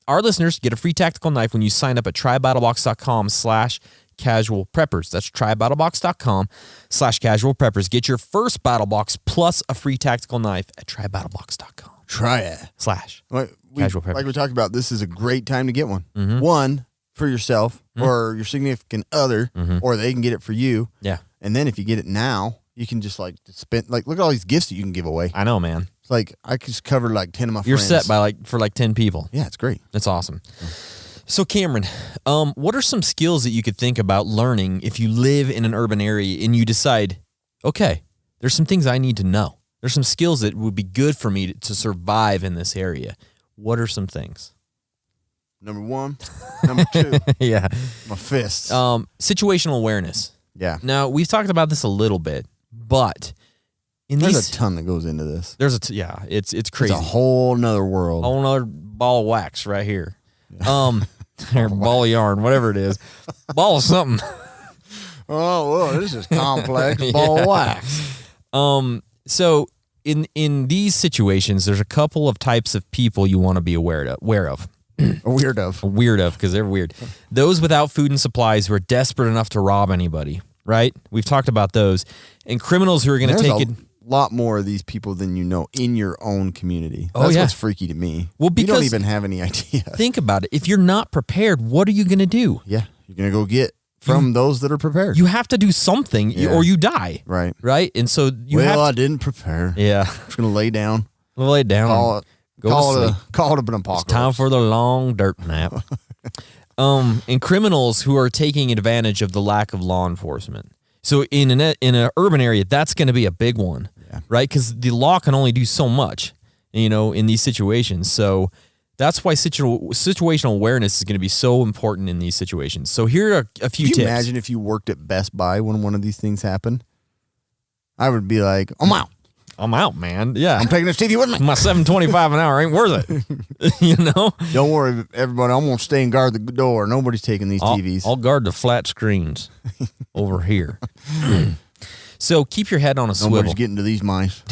Our listeners get a free tactical knife when you sign up at trybattlebox.com/casual preppers. That's trybattlebox.com/casual preppers. Get your first battle box plus a free tactical knife at trybattlebox.com. Try it. Casual preppers. Like we talked about, this is a great time to get one. Mm-hmm. One for yourself or your significant other, or they can get it for you. Yeah. And then if you get it now, you can just like spend, like, look at all these gifts that you can give away. I know, man. It's like I could just cover like 10 of my You're friends. set for 10 people. Yeah, it's great. That's awesome. So Cameron, what are some skills that you could think about learning if you live in an urban area and you decide, okay, there's some things I need to know. There's some skills that would be good for me to survive in this area. What are some things? Number one. Number two. Yeah. My fists. Situational awareness. Yeah. Now, we've talked about this a little bit, but There's a ton that goes into this. It's crazy. It's a whole nother world. Whole nother ball of wax right here. Or ball of yarn, whatever it is. Ball of something. Oh, well, this is complex. Ball of wax. So in these situations, there's a couple of types of people you want to be aware of. Weird of. Because they're weird. Those without food and supplies who are desperate enough to rob anybody, right? We've talked about those. And criminals who are going to take it. Lot more of these people than you know in your own community. Oh, That's yeah. what's freaky to me. Well, you because don't even have any idea. Think about it. If you're not prepared, what are you going to do? Yeah, you're gonna go get from those that are prepared. You have to do something or you die. Right. Right? And so you have I didn't prepare. Yeah. I'm just gonna lay down. Lay down. Call it an apocalypse. It's time for the long dirt nap. And criminals who are taking advantage of the lack of law enforcement. So in an urban area, that's going to be a big one, right? Because the law can only do so much, in these situations. So that's why situational awareness is going to be so important in these situations. So here are a few tips. Can you imagine if you worked at Best Buy when one of these things happened? I would be like, I'm out. I'm out, man. Yeah. I'm taking this TV with me. My $7.25 an hour ain't worth it. Don't worry, everybody. I'm going to stay and guard the door. Nobody's taking these TVs. I'll guard the flat screens over here. So keep your head on a swivel. Nobody's getting to these mice.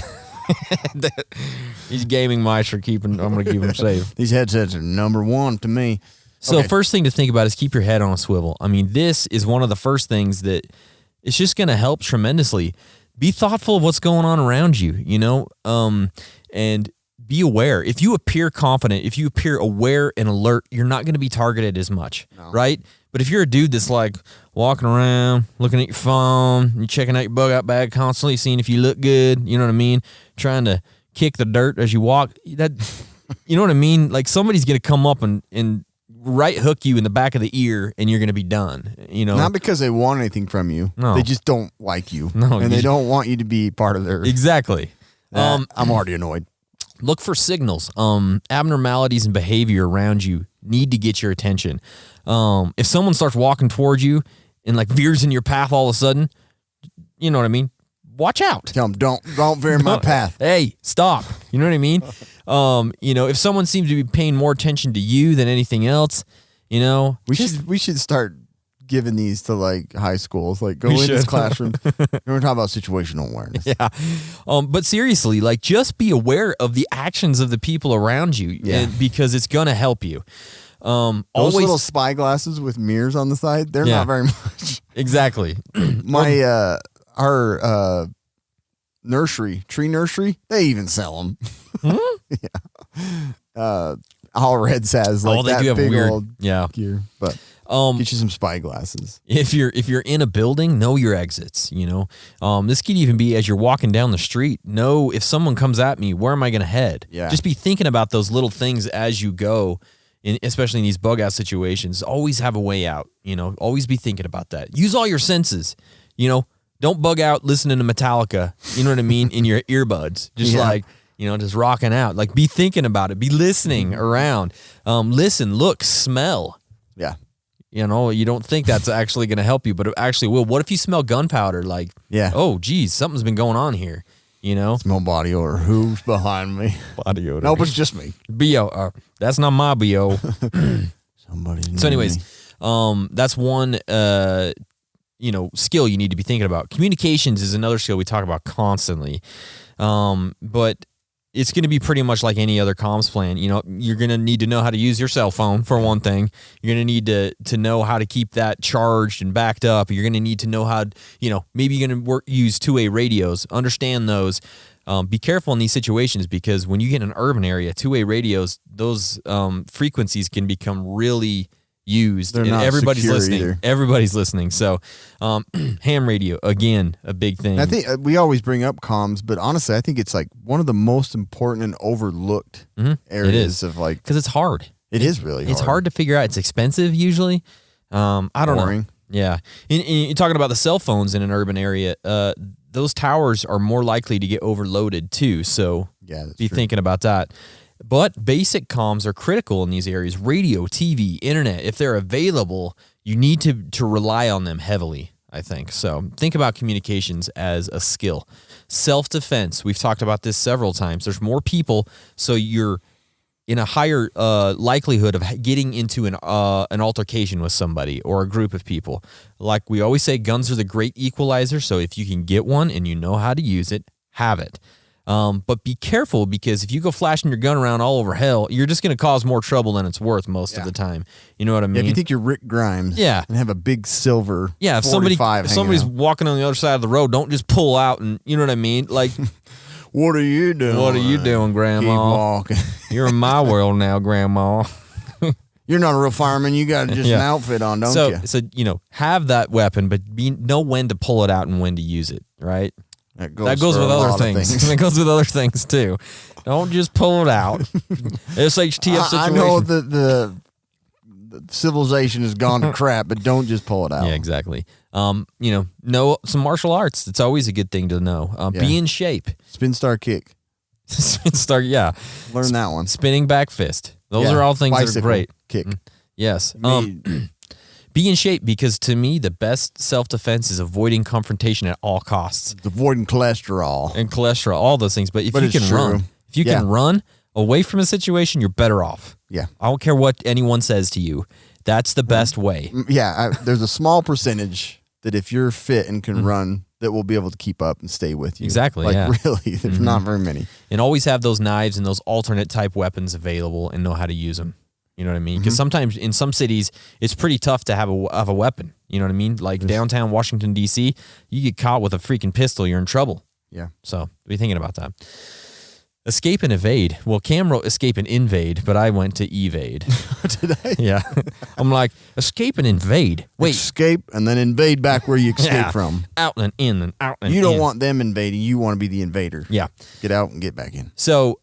These gaming mice are I'm going to keep them safe. These headsets are number one to me. So Okay. first thing to think about is keep your head on a swivel. I mean, this is one of the first things that it's just going to help tremendously. Be thoughtful of what's going on around you, and be aware. If you appear confident, if you appear aware and alert, you're not going to be targeted as much, right? But if you're a dude that's like walking around, looking at your phone, you're checking out your bug out bag constantly, seeing if you look good, you know what I mean? Trying to kick the dirt as you walk, that, you know what I mean? Like somebody's going to come up and right hook you in the back of the ear and you're going to be done, Not because they want anything from you. No. They just don't like you. No, and they don't want you to be part of their... Exactly. I'm already annoyed. Look for signals. Abnormalities in behavior around you need to get your attention. If someone starts walking towards you and like veers in your path all of a sudden, you know what I mean? Watch out. Tell them, don't veer my path. Hey, stop. You know what I mean? If someone seems to be paying more attention to you than anything else, We should start giving these to like high schools. Like go in this classroom. We're talking about situational awareness. Yeah. But seriously, like just be aware of the actions of the people around you because it's going to help you. Those Always little spy glasses with mirrors on the side, they're not very much. Exactly. Our tree nursery, they even sell them. Yeah. All Reds has like they that do have big weird old gear, but get you some spy glasses. If you're in a building, know your exits. This could even be as you're walking down the street. Know if someone comes at me, where am I going to head? Yeah. Just be thinking about those little things as you go. Especially in these bug out situations, always have a way out. Always be thinking about that. Use all your senses. Don't bug out listening to Metallica. You know what I mean? In your earbuds, just just rocking out. Like be thinking about it. Be listening around. Listen, look, smell. Yeah. You don't think that's actually going to help you, but it actually will. What if you smell gunpowder? Like, oh, geez, something's been going on here. Smell body odor. Who's behind me? Body odor. Nope, it's just me. BO. That's not my BO. Somebody's. So, anyways, that's one skill you need to be thinking about. Communications is another skill we talk about constantly, but it's going to be pretty much like any other comms plan. You're going to need to know how to use your cell phone for one thing. You're going to need to know how to keep that charged and backed up. You're going to need to know how, maybe you're going to use two-way radios, understand those. Be careful in these situations because when you get in an urban area, two-way radios, those frequencies can become really used. They're and not everybody's secure listening. either. Everybody's listening. So ham radio, again, a big thing. I think we always bring up comms, but honestly, I think it's like one of the most important and overlooked areas of like, because it's hard. It is really hard. It's hard to figure out. It's expensive usually. I don't know. Yeah. You're talking about the cell phones in an urban area. Those towers are more likely to get overloaded too. So be thinking about that. But basic comms are critical in these areas. Radio, TV, internet, if they're available, you need to rely on them heavily, I think. So think about communications as a skill. Self-defense, we've talked about this several times. There's more people, so you're in a higher likelihood of getting into an altercation with somebody or a group of people. Like we always say, guns are the great equalizer, so if you can get one and you know how to use it, have it. But be careful because if you go flashing your gun around all over hell, you're just going to cause more trouble than it's worth most of the time. You know what I mean? Yeah, if you think you're Rick Grimes and have a big silver if 45 somebody's walking on the other side of the road, don't just pull out and, you know what I mean? Like, what are you doing? What are you doing, Grandma? Keep walking. You're in my world now, Grandma. You're not a real fireman. You got just an outfit on, don't you? So, have that weapon, but know when to pull it out and when to use it, right? That goes with other things. It goes with other things too. Don't just pull it out. SHTF situation. I know that the civilization has gone to crap, but don't just pull it out. Yeah, exactly. Know some martial arts. It's always a good thing to know. Be in shape. Spin star kick. Spin star, yeah. Learn that one. Spinning back fist. Those are all things that are great. Kick. Yes. Be in shape because to me, the best self-defense is avoiding confrontation at all costs. It's avoiding cholesterol. And cholesterol, all those things. But if you can run away from a situation, you're better off. Yeah. I don't care what anyone says to you. That's the best way. Yeah. There's a small percentage that if you're fit and can run, that will be able to keep up and stay with you. Exactly, Like, yeah. really, there's not very many. And always have those knives and those alternate type weapons available and know how to use them. You know what I mean? Because sometimes in some cities, it's pretty tough to have a weapon. You know what I mean? Like downtown Washington, D.C., you get caught with a freaking pistol, you're in trouble. Yeah. So be thinking about that. Escape and evade. Well, Cam wrote escape and invade, but I went to evade. Did I? Yeah. I'm like, escape and invade. Wait. Escape and then invade back where you escaped Yeah. from. Out and in and out and You don't in. want them invading. You want to be the invader. Yeah. Get out and get back in. So,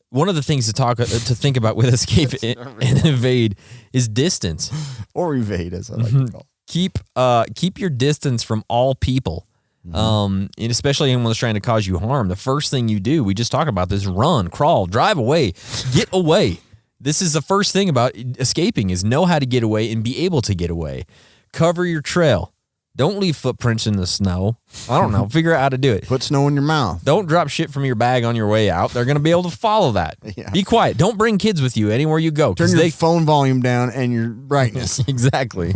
one of the things to think about with escape and evade is distance. Or evade, as I like to call it. Keep your distance from all people. And especially anyone that's trying to cause you harm. The first thing you do, we just talked about this, run, crawl, drive away, get away. This is the first thing about escaping is know how to get away and be able to get away. Cover your trail. Don't leave footprints in the snow. I don't know. Figure out how to do it. Put snow in your mouth. Don't drop shit from your bag on your way out. They're going to be able to follow that. Yeah. Be quiet. Don't bring kids with you anywhere you go. Turn your phone volume down and your brightness. Exactly.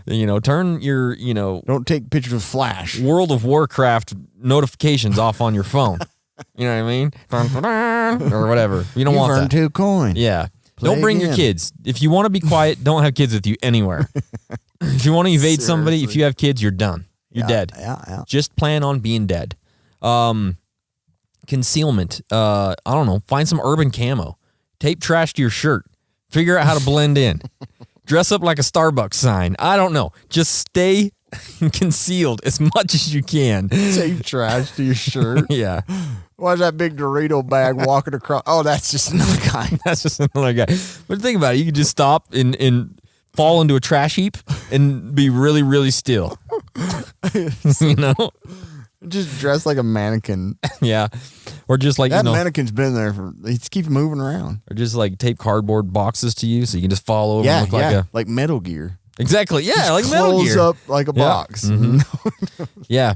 Turn your, Don't take pictures of Flash. World of Warcraft notifications off on your phone. You know what I mean? Dun, dun, dun, or whatever. You don't You've want earned that. 2 coins. Yeah. Play Don't bring your again. kids. If you want to be quiet, don't have kids with you anywhere. If you want to evade somebody, if Seriously. you have kids, you're done. You're dead. Yeah. Just plan on being dead. Concealment. I don't know. Find some urban camo. Tape trash to your shirt. Figure out how to blend in. Dress up like a Starbucks sign. I don't know. Just stay concealed as much as you can. Save trash to your shirt. Yeah. Why's that big Dorito bag walking across? Oh, that's just another guy. That's just another guy. But think about it. You could just stop and fall into a trash heap and be really, really still. You know? Just dressed like a mannequin. Yeah. Or just like, That mannequin's been there for, he keeps moving around. or just like tape cardboard boxes to you so you can just fall over and look like a. like Metal Gear. Exactly. Yeah. Like Metal Close Gear. up like a box. Yeah.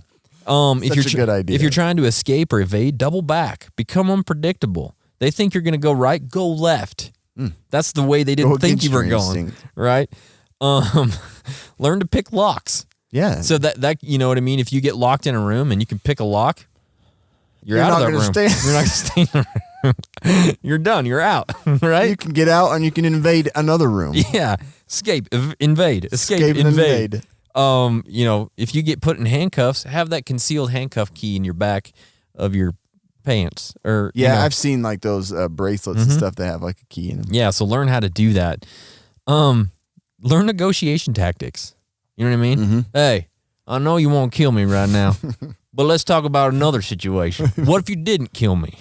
If Such a good idea. If you're trying to escape or evade, double back. Become unpredictable. They think you're going to go right, go left. That's the way they didn't Go think you against were your going. instinct. Right? Learn to pick locks. Yeah. So that you know what I mean? If you get locked in a room and you can pick a lock, you're out not of that gonna room. stay- You're not going to stay in the room. You're done. You're out. Right? you can get out and you can invade another room. Yeah. Escape, invade, escape, Escape and invade. invade. If you get put in handcuffs, have that concealed handcuff key in your back of your pants. Or Yeah, I've seen like those bracelets and stuff that have like a key in them. yeah. So learn how to do that. Learn negotiation tactics. You know what I mean? Hey, I know you won't kill me right now, but let's talk about another situation. What if you didn't kill me?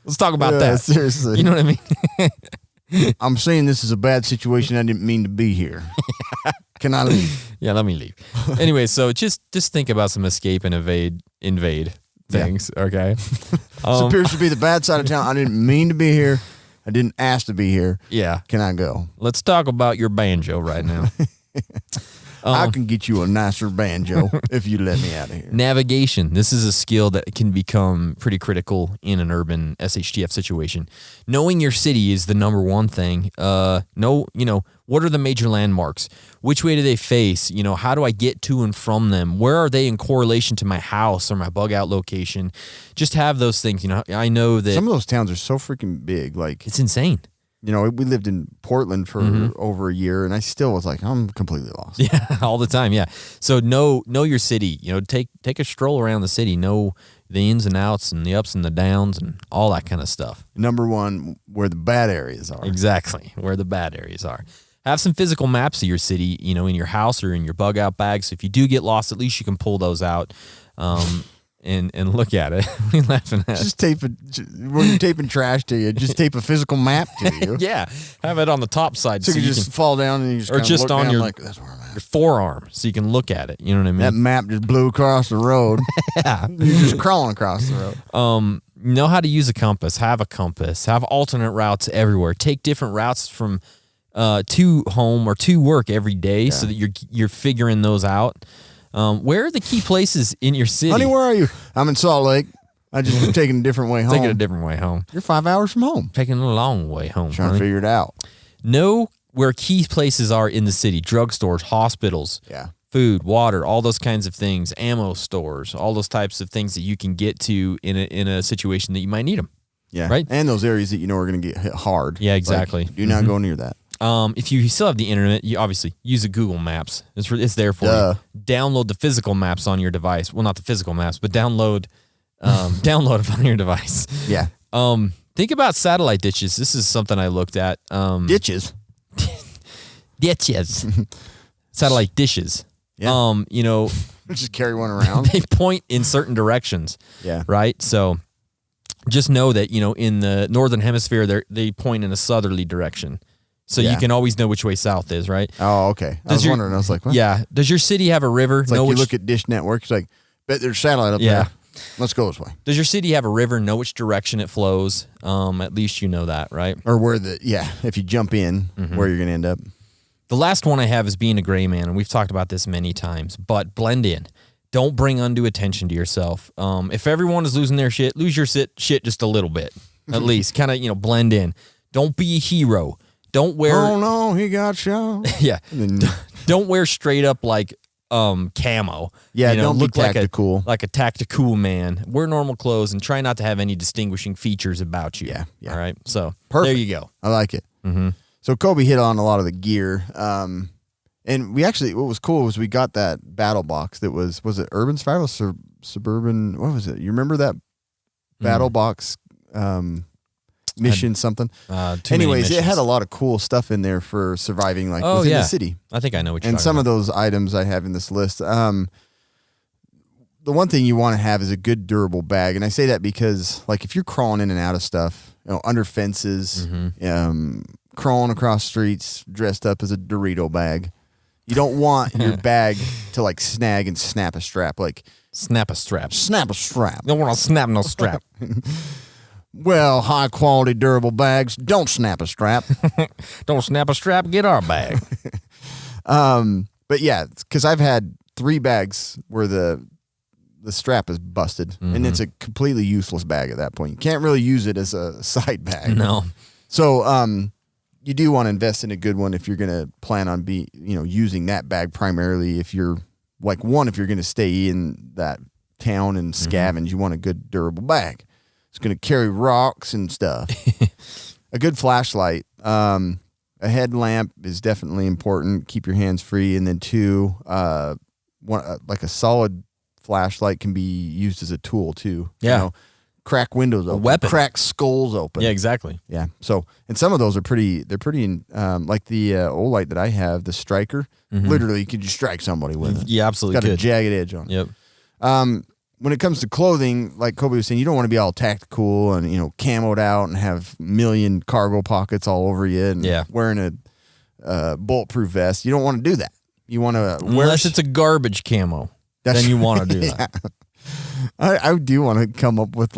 Let's talk about Yeah, that. seriously. You know what I mean? I'm saying this is a bad situation. I didn't mean to be here. Can I leave? Yeah, let me leave. Anyway, so just think about some escape and invade things, okay? This appears to be the bad side of town. I didn't mean to be here. I didn't ask to be here. Yeah. Can I go? Let's talk about your banjo right now. I can get you a nicer banjo if you let me out of here. Navigation. This is a skill that can become pretty critical in an urban SHTF situation. Knowing your city is the number one thing. What are the major landmarks? Which way do they face? How do I get to and from them? Where are they in correlation to my house or my bug out location? Just have those things. I know that Some of those towns are so freaking big. Like, it's insane. we lived in Portland for over a year, and I still was like, I'm completely lost. Yeah, all the time. Yeah. So know your city. Take a stroll around the city. Know the ins and outs and the ups and the downs and all that kind of stuff. Number one, where the bad areas are. Exactly, where the bad areas are. Have some physical maps of your city, in your house or in your bug out bag. So if you do get lost, at least you can pull those out and look at it. What are you laughing at? Just tape it when you're taping trash to you. Just tape a physical map to you. Yeah, have it on the top side So you you just can, fall down and you just or kinda just look on down your- like that's where I'm at. your forearm so you can look at it. You know what I mean? That map just blew across the road. Yeah. You're just crawling across the road. Know how to use a compass. Have a compass. Have alternate routes everywhere. Take different routes from to home or to work every day so that you're figuring those out. Where are the key places in your city? Honey, where are you? I'm in Salt Lake. I just was taking a different way home. Taking a different way home. You're 5 hours from home. Taking a long way home. Trying honey. to figure it out. Know where key places are in the city. Drugstores, hospitals, Yeah. food, water, all those kinds of things, ammo stores, all those types of things that you can get to in a situation that you might need them. Yeah. Right? And those areas that you know are going to get hit hard. Yeah, exactly. Like, do not go near that. If you still have the internet, you obviously use the Google Maps. It's there for Duh. you. Download the physical maps on your device. Well, not the physical maps, but download it on your device. Yeah. Think about satellite ditches. This is something I looked at. Ditches. Ditches. Satellite dishes. Yeah. Just carry one around. They point in certain directions. Yeah. Right? So just know that, in the northern hemisphere, they point in a southerly direction. So you can always know which way south is, right? Oh, okay. I was wondering. I was like, what? Yeah. Does your city have a river? It's like you look at Dish Network. It's like, bet there's satellite up there. Let's go this way. Does your city have a river? Know which direction it flows? At least you know that, right? Or where if you jump in, where you're going to end up. The last one I have is being a gray man, and we've talked about this many times, but blend in. Don't bring undue attention to yourself. If everyone is losing their shit, lose your shit just a little bit, at least. Kind of, blend in. Don't be a hero. Don't wear... Oh, no, he got shot. Yeah. Don't wear straight up like camo. Yeah, don't look be tactical. like a tactical man. Wear normal clothes and try not to have any distinguishing features about you. Yeah. All right. So Perfect. there you go. I like it. Mm-hmm. So Kobe hit on a lot of the gear. And we actually, what was cool was we got that battle box that was it Urban Survival, Suburban, what was it? You remember that battle box mission something? Anyways, it had a lot of cool stuff in there for surviving within the city. I think I know what you're And talking some about. of those items I have in this list. The one thing you want to have is a good durable bag. And I say that because if you're crawling in and out of stuff, under fences, crawling across streets dressed up as a Dorito bag, you don't want your bag to snag and snap a strap. Snap a strap. Snap a strap. Don't want to snap no strap. Well, high quality durable bags don't snap a strap. Don't snap a strap, get our bag. But yeah, because I've had 3 bags where the strap is busted, and it's a completely useless bag at that point. You can't really use it as a side bag. No. So you do want to invest in a good one if you're going to plan on using that bag primarily. If you're if you're going to stay in that town and scavenge, you want a good durable bag. It's going to carry rocks and stuff. A good flashlight. A headlamp is definitely important. Keep your hands free. And then 2, a solid flashlight can be used as a tool too. Yeah. Crack windows open. Weapon. Crack skulls open. Yeah, exactly. Yeah. So, and some of those are pretty, like the Olight that I have, the Striker, literally you could just strike somebody with it. Yeah, absolutely. It's got a jagged edge on it. Yep. When it comes to clothing, like Kobe was saying, you don't want to be all tactical and, camoed out and have million cargo pockets all over you and wearing a bulletproof vest. You don't want to do that. You want to wear... Unless it's a garbage camo, then you want to do that. I do want to come up with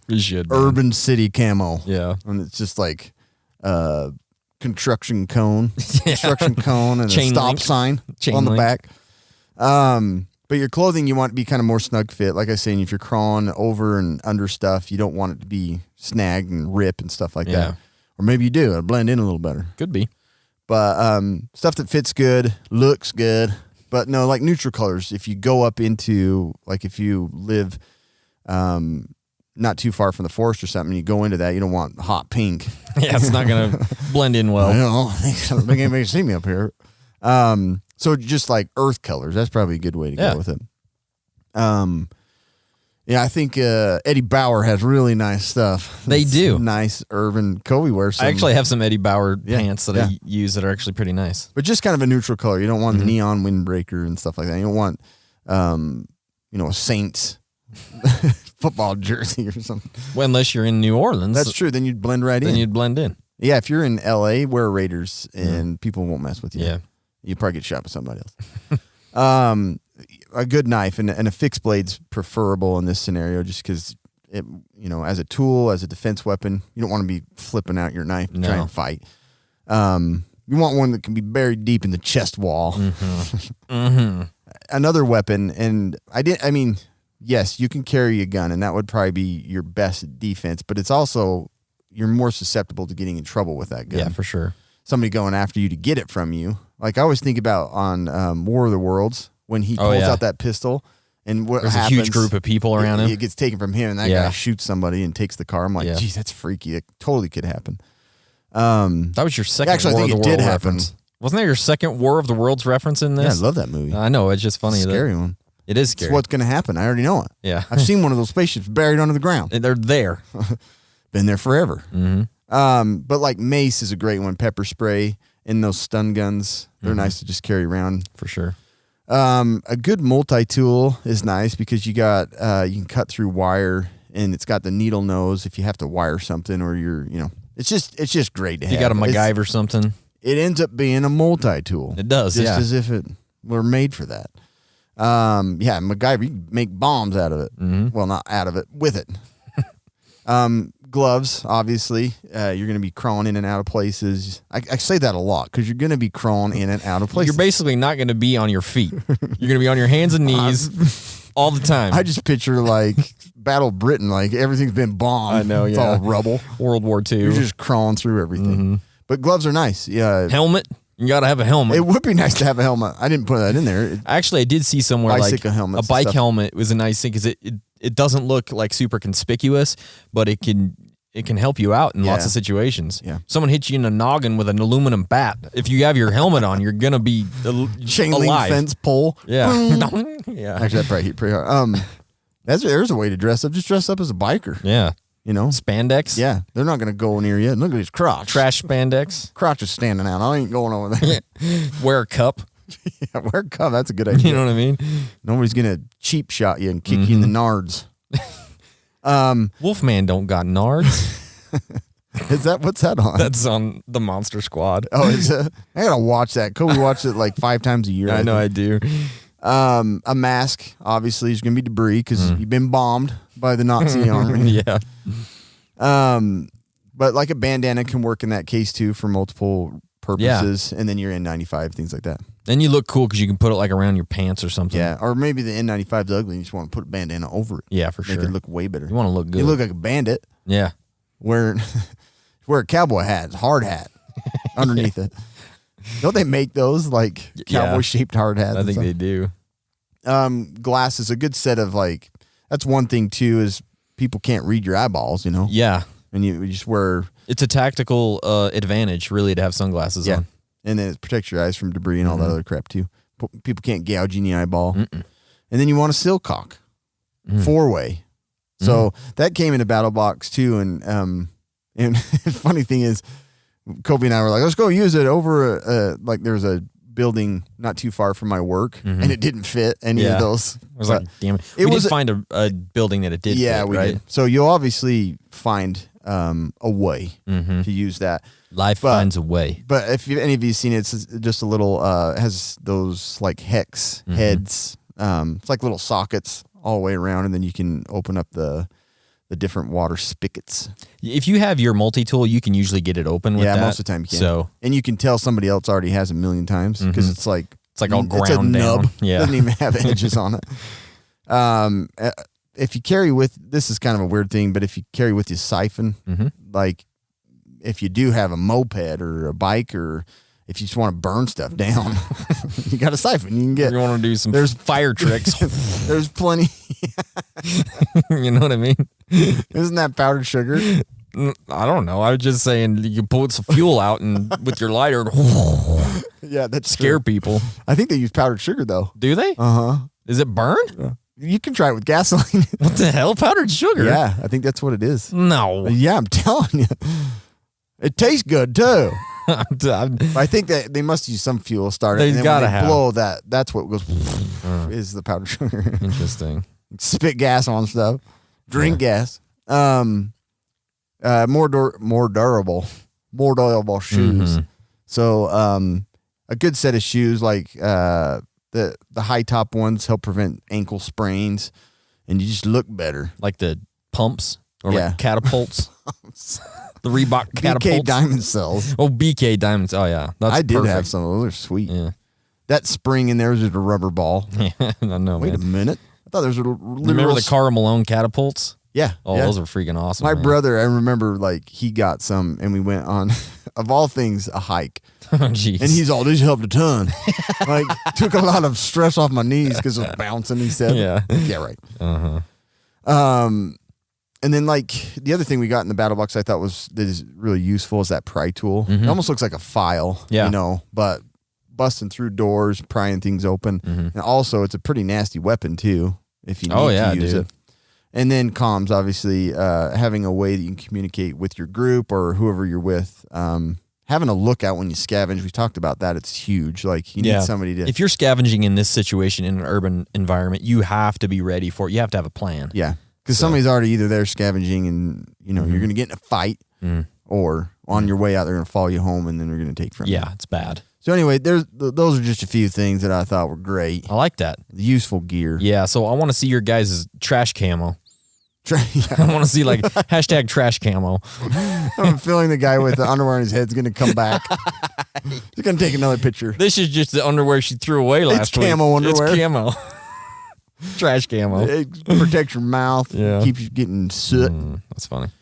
You should. Man. urban city camo. Yeah. And it's just construction cone and Chain a stop link. sign Chain on the link. back. But your clothing, you want to be kind of more snug fit. Like I was saying, if you're crawling over and under stuff, you don't want it to be snag and rip and stuff like that. Or maybe you do. It'll blend in a little better. Could be. But stuff that fits good, looks good. But no, neutral colors. If you go up into, if you live not too far from the forest or something, you go into that, you don't want hot pink. Yeah, it's not going to blend in well. I don't think anybody see me up here. So just earth colors, that's probably a good way to go with it. I think Eddie Bauer has really nice stuff. They do. Nice urban. Kobe wears some. I actually have some Eddie Bauer pants that I use that are actually pretty nice. But just kind of a neutral color. You don't want the neon windbreaker and stuff like that. You don't want, a Saints football jersey or something. Well, unless you're in New Orleans. That's true. Then you'd blend right in. Then you'd blend in. Yeah, if you're in L.A., wear Raiders and people won't mess with you. Yeah. You'd probably get shot by somebody else. A good knife and a fixed blade's preferable in this scenario just because, as a tool, as a defense weapon, you don't want to be flipping out your knife to try and fight. You want one that can be buried deep in the chest wall. Another weapon, and yes, you can carry a gun, and that would probably be your best defense, but it's also, you're more susceptible to getting in trouble with that gun. Yeah, for sure. Somebody going after you to get it from you. Like I always think about on War of the Worlds when he pulls out that pistol and what There's happens. a huge group of people around him. It gets taken from him and that guy shoots somebody and takes the car. I'm like, geez, that's freaky. It totally could happen. That was your second actually, War I think of the it did World happen. reference. Wasn't that your second War of the Worlds reference in this? Yeah, I love that movie. I know. It's just funny. It's a scary one. It is scary. It's what's going to happen. I already know it. Yeah. I've seen one of those spaceships buried under the ground. They're there. Been there forever. Mm-hmm. But like mace is a great one. Pepper spray and those stun guns. They're nice to just carry around. For sure. A good multi-tool is nice because you got you can cut through wire and it's got the needle nose if you have to wire something or it's just great to have. You got a MacGyver or something. It ends up being a multi-tool. It does, just as if it were made for that. MacGyver, you can make bombs out of it. Mm-hmm. Well, not out of it, with it. Gloves, obviously. You're going to be crawling in and out of places. I say that a lot because you're going to be crawling in and out of places. You're basically not going to be on your feet. You're going to be on your hands and knees all the time. I just picture like Battle of Britain, like everything's been bombed. I know, It's all rubble. World War II. You're just crawling through everything. But gloves are nice. Yeah. Helmet. You got to have a helmet. It would be nice to have a helmet. I didn't put that in there. Actually, I did see somewhere Bicycle like helmets a and bike stuff. helmet was a nice thing because it doesn't look like super conspicuous, but it can help you out in lots of situations. Yeah. Someone hits you in the noggin with an aluminum bat. If you have your helmet on, you're gonna be Chain link alive. fence pole. Yeah. Yeah. Actually, that probably hit pretty hard. There's a way to dress up. Just dress up as a biker. Yeah. You know? Spandex. Yeah. They're not going to go near you. Look at his crotch. Trash spandex. Crotch is standing out. I ain't going over there. Wear a cup. Yeah, wear a cup. That's a good idea. You know what I mean? Nobody's going to cheap shot you and kick you in the nards. Wolfman don't got nards. What's that on? That's on the Monster Squad. Oh, is it? I got to watch that. Kobe watched it like 5 times a year. I know I do. A mask, obviously, is going to be debris because you've been bombed by the Nazi army. Yeah. But like a bandana can work in that case too for multiple purposes. And then your N95, things like that. Then you look cool because you can put it like around your pants or something. Yeah. Or maybe the N95 is ugly and you just want to put a bandana over it. Yeah, for Make sure. it look way better. You want to look good. You look like a bandit Yeah. wearing a cowboy hat, hard hat underneath it. Don't they make those like cowboy shaped hard hats? I think they do. Glasses, a good set of like, that's one thing too, is people can't read your eyeballs, you know? Yeah. And you just wear. It's a tactical advantage, really, to have sunglasses on. And then it protects your eyes from debris and all that other crap too. People can't gouge in the eyeball. And then you want a silcock, 4-way. So that came in a battle box too. And the funny thing is, Kobe and I were like, let's go use it over like there's a building not too far from my work, and it didn't fit any of those. I was like, damn it. We did find a building that it did fit, we right? did. So you'll obviously find a way to use that. Life finds a way. But if any of you seen it, it's just a little, it has those like hex heads. It's like little sockets all the way around, and then you can open up the different water spigots. If you have your multi-tool, you can usually get it open with that. Yeah, most of the time you can. So, and you can tell somebody else already has a million times because it's like all ground down. Yeah. It doesn't even have edges on it. If you carry with, this is kind of a weird thing, but if you carry with you siphon, like if you do have a moped or a bike, or if you just want to burn stuff down, you got a siphon. You can get. You want to do some There's fire tricks. There's plenty. You know what I mean? Isn't that powdered sugar? I don't know. I was just saying you can put some fuel out and with your lighter Yeah, that's scare true. people. I think they use powdered sugar though. Do they? Is it burn? You can try it with gasoline. What the hell? Powdered sugar? Yeah, I think that's what it is. No. Yeah, I'm telling you. It tastes good too. I think that they must use some fuel starter. They've and then gotta when they have. blow that. That's what goes is the powdered sugar. Interesting. Spit gas on stuff. Drink gas. More durable shoes. So a good set of shoes like the high top ones help prevent ankle sprains, and you just look better. Like the pumps or Yeah. like catapults. The Reebok catapults. BK Diamond Cells. Oh, BK Diamonds. Oh, yeah. That's I did perfect. have some of those. They're sweet. Yeah. That spring in there was just a rubber ball. Yeah, I know, Wait a man. minute. I thought there was a literal. Remember the Carl Malone catapults? Yeah. Oh, yeah. those are freaking awesome. My man. brother, I remember like he got some and we went on of all things, a hike. Oh, jeez. And he's all, this helped a ton. Like, took a lot of stress off my knees because of bouncing, he said. Yeah. Yeah, right. And then, like, the other thing we got in the battle box I thought that is really useful is that pry tool. It almost looks like a file, Yeah. you know, but busting through doors, prying things open. And also, it's a pretty nasty weapon, too, if you need to use it. And then comms, obviously, having a way that you can communicate with your group or whoever you're with. Having a lookout when you scavenge, we talked about that. It's huge. Like, you need somebody to... If you're scavenging in this situation in an urban environment, you have to be ready for it. You have to have a plan. Yeah. Because somebody's already either there scavenging and, you know, you're going to get in a fight or on your way out, they're going to follow you home and then they're going to take from you. Yeah, it's bad. So anyway, those are just a few things that I thought were great. I like that. Useful gear. Yeah, so I want to see your guys' trash camo. Yeah. I want to see like hashtag trash camo. I'm feeling the guy with the underwear on his head is going to come back. He's going to take another picture. This is just the underwear she threw away last week. It's camo underwear. It's camo. Trash camo. It protects your mouth. Yeah. Keeps you getting soot. That's funny.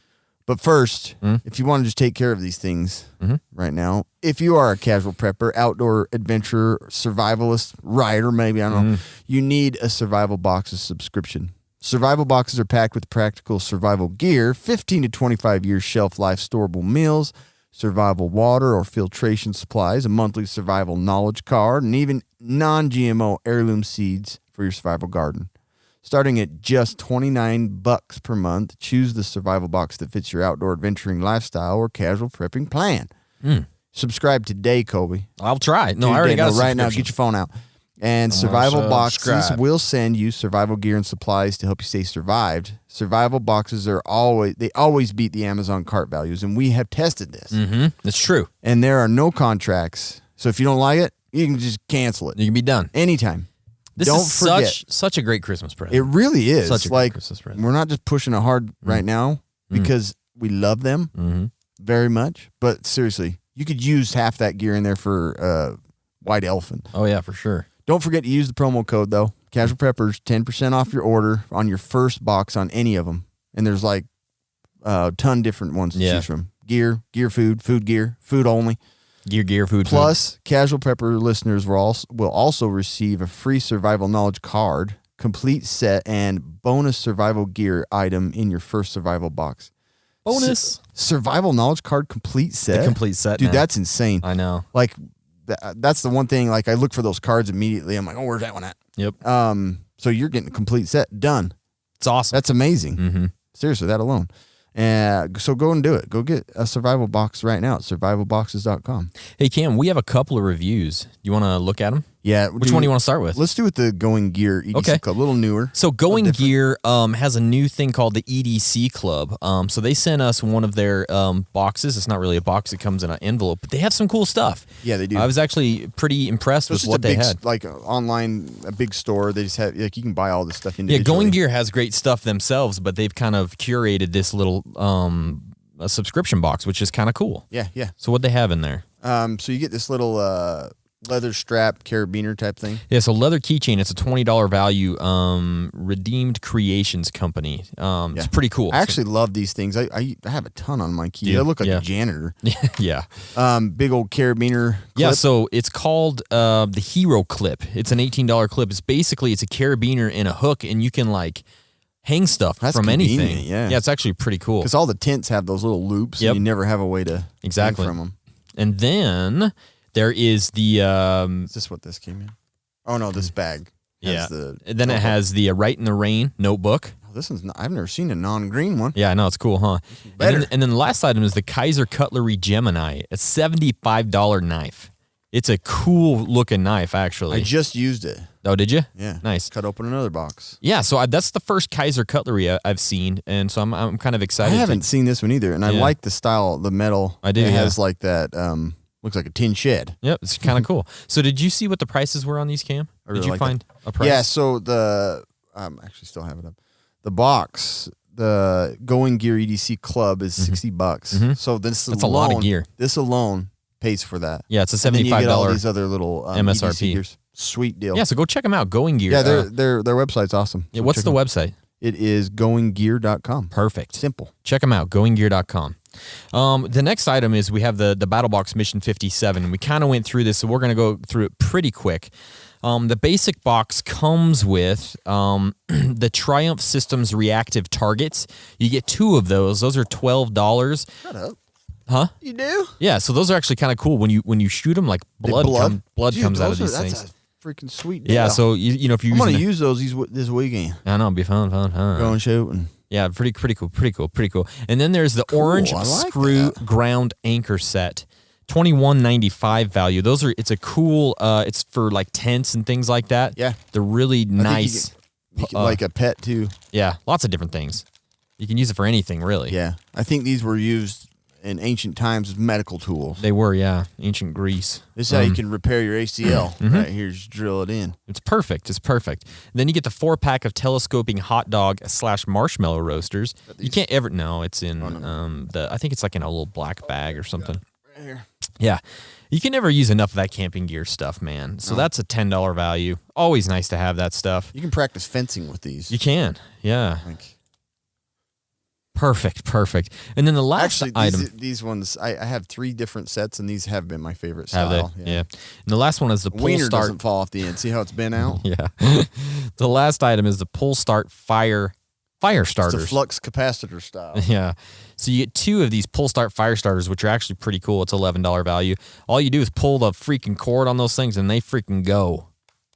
But first, if you want to just take care of these things right now, if you are a casual prepper, outdoor adventurer, survivalist, rider, maybe, I don't know, you need a survival boxes subscription. Survival boxes are packed with practical survival gear, 15 to 25 years shelf life storable meals, survival water or filtration supplies, a monthly survival knowledge card, and even non-GMO heirloom seeds for your survival garden. Starting at just $29 per month, choose the survival box that fits your outdoor adventuring lifestyle or casual prepping plan. Subscribe today, Kobe. I'll try. No, I already got a right now. subscription. Get your phone out. And survival boxes subscribe. will send you survival gear and supplies to help you stay survived. Survival boxes always beat the Amazon cart values, and we have tested this. It's true. And there are no contracts. So if you don't like it, you can just cancel it You can be done. anytime. This Don't is forget. such a great Christmas present. It really is. Such a great like Christmas present. we're not just pushing it hard right now because we love them very much. But seriously, you could use half that gear in there for white elephant. Oh yeah, for sure. Don't forget to use the promo code though. Casual Preppers, 10% off your order on your first box on any of them. And there's like a ton different ones to choose from. Gear, food gear, food only. Gear, food. Plus, Casual Prepper listeners will also receive a free survival knowledge card, complete set, and bonus survival gear item in your first survival box. Bonus Survival knowledge card complete set? The complete set. Dude, now. that's insane. I know. Like, that's the one thing, like, I look for those cards immediately. I'm like, oh, where's that one at? Yep. So you're getting a complete set. Done. It's awesome. That's amazing. Seriously, that alone. So go and do it. Go get a survival box right now at survivalboxes.com. Hey Cam, we have a couple of reviews. You want to look at them? Yeah. Which one do you want to start with? Let's do it the Going Gear EDC Club. A little newer. So Going Gear has a new thing called the EDC Club. So they sent us one of their boxes. It's not really a box. It comes in an envelope. But they have some cool stuff. Yeah, they do. I was actually pretty impressed with what they had. Like online, a big store. They just have, like, you can buy all this stuff individually. Yeah, Going Gear has great stuff themselves, but they've kind of curated this little a subscription box, which is kind of cool. Yeah. So what they have in there? So you get this little leather strap carabiner type thing. Yeah, so leather keychain. It's a $20 value. Redeemed Creations Company. It's pretty cool. I actually love these things. I have a ton on my key. Dude, I look like a janitor. Yeah. Big old carabiner clip. Yeah, so it's called the Hero Clip. It's an $18 clip. It's a carabiner and a hook, and you can like hang stuff from anything. Yeah, it's actually pretty cool. Because all the tents have those little loops, and you never have a way to hang from them. And then there is the is this what this came in? Oh no, this bag. Has and then it has the Write in the Rain notebook. Oh, this one's I've never seen a non-green one. Yeah, I know, it's cool, huh? Better. And then the last item is the Kaiser Cutlery Gemini, a $75 knife. It's a cool looking knife, actually. I just used it. Oh, did you? Yeah. Nice. Cut open another box. Yeah, so that's the first Kaiser Cutlery I've seen, and so I'm kind of excited. I haven't seen this one either, and I like the style, the metal. I do. It has like that. Looks like a tin shed. Yep, it's kind of cool. So did you see what the prices were on these, Cam? Did you find a price? Yeah, so the actually still have it up. The box, the Going Gear EDC Club is $60. So that's a lot of gear. This alone pays for that. Yeah, it's a $75. And then you get all these other little MSRP. EDC gears. Sweet deal. Yeah, so go check them out. Going Gear. Yeah, their website's awesome. Yeah, So what's check the them out. website? It is goinggear.com. Perfect. Simple. Check them out. Goinggear.com. The next item is we have the Battle Box Mission 57. We kind of went through this, so we're going to go through it pretty quick. The basic box comes with the Triumph Systems reactive targets. You get 2 of those. Those are $12. Shut up. Huh? You do? Yeah, so those are actually kind of cool. When you shoot them, like blood Dude, comes out of these that's things. a freaking sweet deal. Yeah, so you know if you're I'm going using to use those this weekend. I know, it'd be fun. Go and shoot. And Yeah, pretty cool. And then there's the orange I like screw that. ground anchor set. $21.95 value. It's a cool it's for like tents and things like that. Yeah. They're really I think nice. you can, like a pet too. Yeah, lots of different things. You can use it for anything, really. Yeah. I think these were used in ancient times as medical tools. They were, yeah. Ancient Greece. This is how you can repair your ACL. Right here, just drill it in. It's perfect. Then you get the 4-pack of telescoping hot dog / marshmallow roasters. You can't ever it's in I think it's like in a little black bag or something. Right here. Yeah. You can never use enough of that camping gear stuff, man. So that's a $10 value. Always nice to have that stuff. You can practice fencing with these. You can. Yeah. Like, Perfect. And then the last actually, item. these ones, I have 3 different sets, and these have been my favorite Have style. they? Yeah. And the last one is the pull Wiener start. doesn't fall off the end. See how it's been out? Yeah. The last item is the pull start fire It's starters. a flux capacitor style. Yeah. So you get 2 of these pull start fire starters, which are actually pretty cool. It's $11 value. All you do is pull the freaking cord on those things, and they freaking go.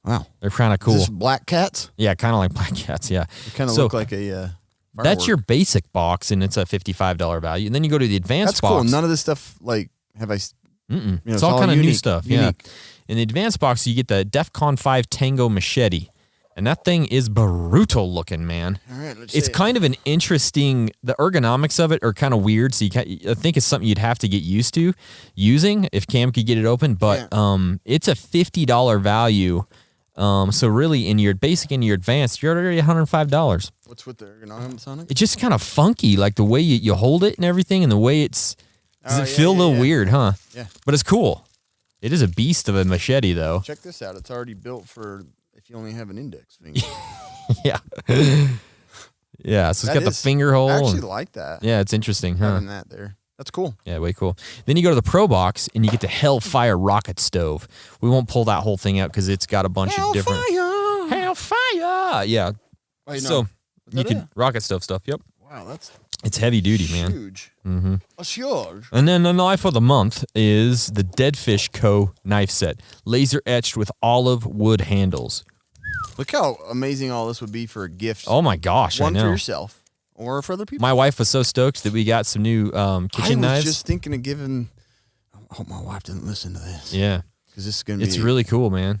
Wow. They're kind of cool. Is this black cats? Yeah, kind of like Black Cats. Yeah. They kind of So look like a that's your firework. basic box, and it's a $55 value. And then you go to the advanced That's box. cool. None of this stuff, like, have I... Mm-mm. You know, It's all kind of new unique, stuff. unique. Yeah. In the advanced box, you get the DEFCON 5 Tango machete. And that thing is brutal looking, man. All right, let's It's see. kind of an interesting, the ergonomics of it are kind of weird. So I think it's something you'd have to get used to using if Cam could get it open. But it's a $50 value. So really in your basic and your advanced, you're already $105. What's with the ergonomics on it? It's just kind of funky, like the way you hold it and everything, and the way it's. Does Oh, it yeah, feel a yeah, little yeah. weird, huh? Yeah. But it's cool. It is a beast of a machete, though. Check this out. It's already built for if you only have an index finger. Yeah. Yeah. So it's That got the is- finger hole. I actually and- like that. yeah, it's interesting, huh? Having that there. That's cool. Yeah, way cool. Then you go to the Pro Box and you get the Hellfire rocket stove. We won't pull that whole thing out because it's got a bunch of different Hellfire. Yeah. Wait, no. So Is you that can it? rocket stove stuff. Yep. Wow, that's It's heavy duty, man. huge. Mm-hmm. That's huge. And then the knife of the month is the Dead Fish Co. knife set, laser etched with olive wood handles. Look how amazing all this would be for a gift. Oh my gosh, One I for know. yourself or for other people. My wife was so stoked that we got some new kitchen I was knives. just thinking of giving. I hope my wife didn't listen to this. Yeah, Because this is going to be. it's really cool, man.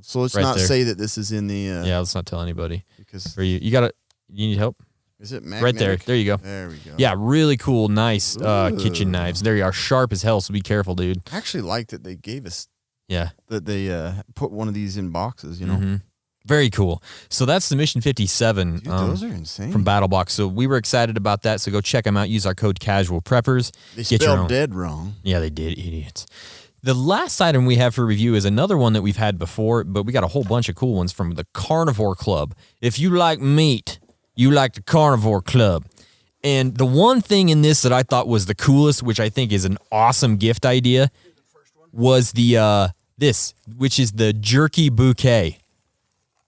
So let's right not there. say that this is in the. Yeah, let's not tell anybody. Because For you, you need help? is it Right magnetic? there. There you go. There we go. Yeah, really cool, nice kitchen Ooh. knives. There you are, sharp as hell. So be careful, dude. I actually like that they gave us Yeah. that they put one of these in boxes. You know, Mhm. Very cool. So that's the Mission 57 dude, those are insane. from BattleBox. So we were excited about that. So go check them out. Use our code Casual Preppers. They Get your own. spelled dead wrong. Yeah, they did, idiots. The last item we have for review is another one that we've had before, but we got a whole bunch of cool ones from the Carnivore Club. If you like meat, you like the Carnivore Club. And the one thing in this that I thought was the coolest, which I think is an awesome gift idea, was the this, which is the jerky bouquet.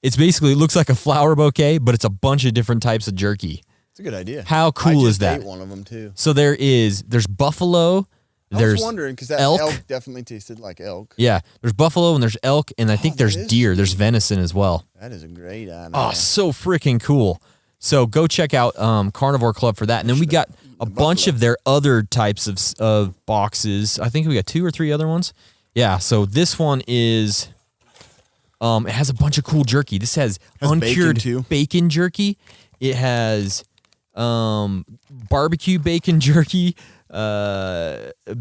It's basically, it looks like a flower bouquet, but it's a bunch of different types of jerky. It's a good idea. How cool I is just that? ate one of them too. So there's buffalo, I there's was wondering because that elk. elk definitely tasted like elk. Yeah, there's buffalo and there's elk, and I think that there's is deer. There's venison as well. That is a great idea. Oh, so freaking cool. So go check out Carnivore Club for that. And then we got a bunch of their other types of boxes. I think we got 2 or 3 other ones. Yeah, so this one is, it has a bunch of cool jerky. This has uncured bacon, too. bacon jerky. It has barbecue bacon jerky,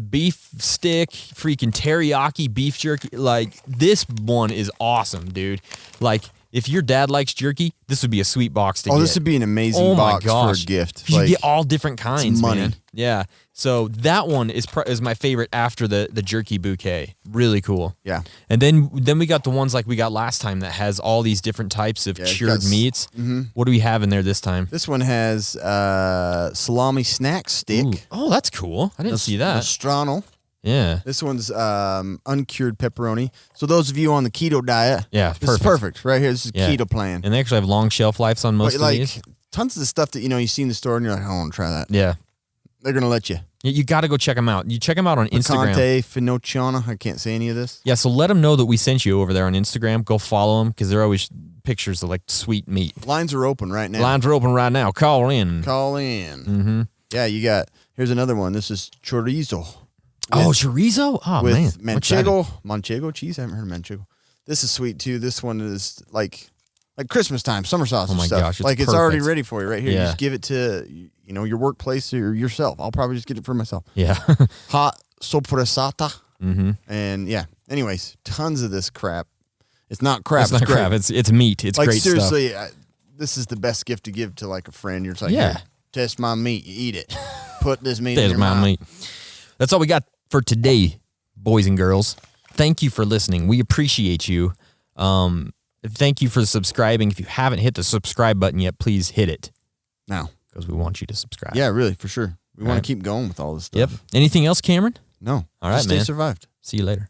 beef stick, freaking teriyaki beef jerky. Like, this one is awesome, dude. Like, if your dad likes jerky, this would be a sweet box to get. Oh, this would be an amazing box for a gift. You get all different kinds, money. man. Yeah. So that one is my favorite after the jerky bouquet. Really cool. Yeah. And then we got the ones like we got last time that has all these different types of cured meats. Mm-hmm. What do we have in there this time? This one has salami snack stick. Ooh. Oh, that's cool. I didn't see that. Nostrano. Yeah. This one's uncured pepperoni. So those of you on the keto diet, yeah, this is perfect right here. This is a keto plan. And they actually have long shelf lives on most of these. Tons of the stuff that you see in the store, and you're like, I want to try that. Yeah. They're gonna let you. You got to go check them out. You check them out on Instagram. Picante, Finocchiana. I can't say any of this. Yeah, so let them know that we sent you over there on Instagram. Go follow them because they're always pictures of like sweet meat. Lines are open right now. Lines are open right now. Call in. Mm-hmm. Yeah, here's another one. This is chorizo. Chorizo? Oh, with man. manchego cheese. I haven't heard of manchego. This is sweet too. This one is like Christmas time, summer sauce. Oh my stuff. gosh, it's already ready for you right here. Yeah. You just give it to your workplace or yourself. I'll probably just get it for myself. Yeah. Hot sopressata. Mm-hmm. And yeah. Anyways, tons of this crap. It's not crap. It's not great. crap. It's meat. It's great seriously, stuff. this is the best gift to give to like a friend. You're just like, Yeah. "Here, test my meat. You eat it. Put this meat in There's your my mouth." meat. That's all we got for today, boys and girls. Thank you for listening. We appreciate you. Thank you for subscribing. If you haven't hit the subscribe button yet, please hit it Now. because we want you to subscribe. Yeah, really, for sure. We want right. to keep going with all this stuff. Yep. Anything else, Cameron? No. All right, just man. Stay survived. See you later.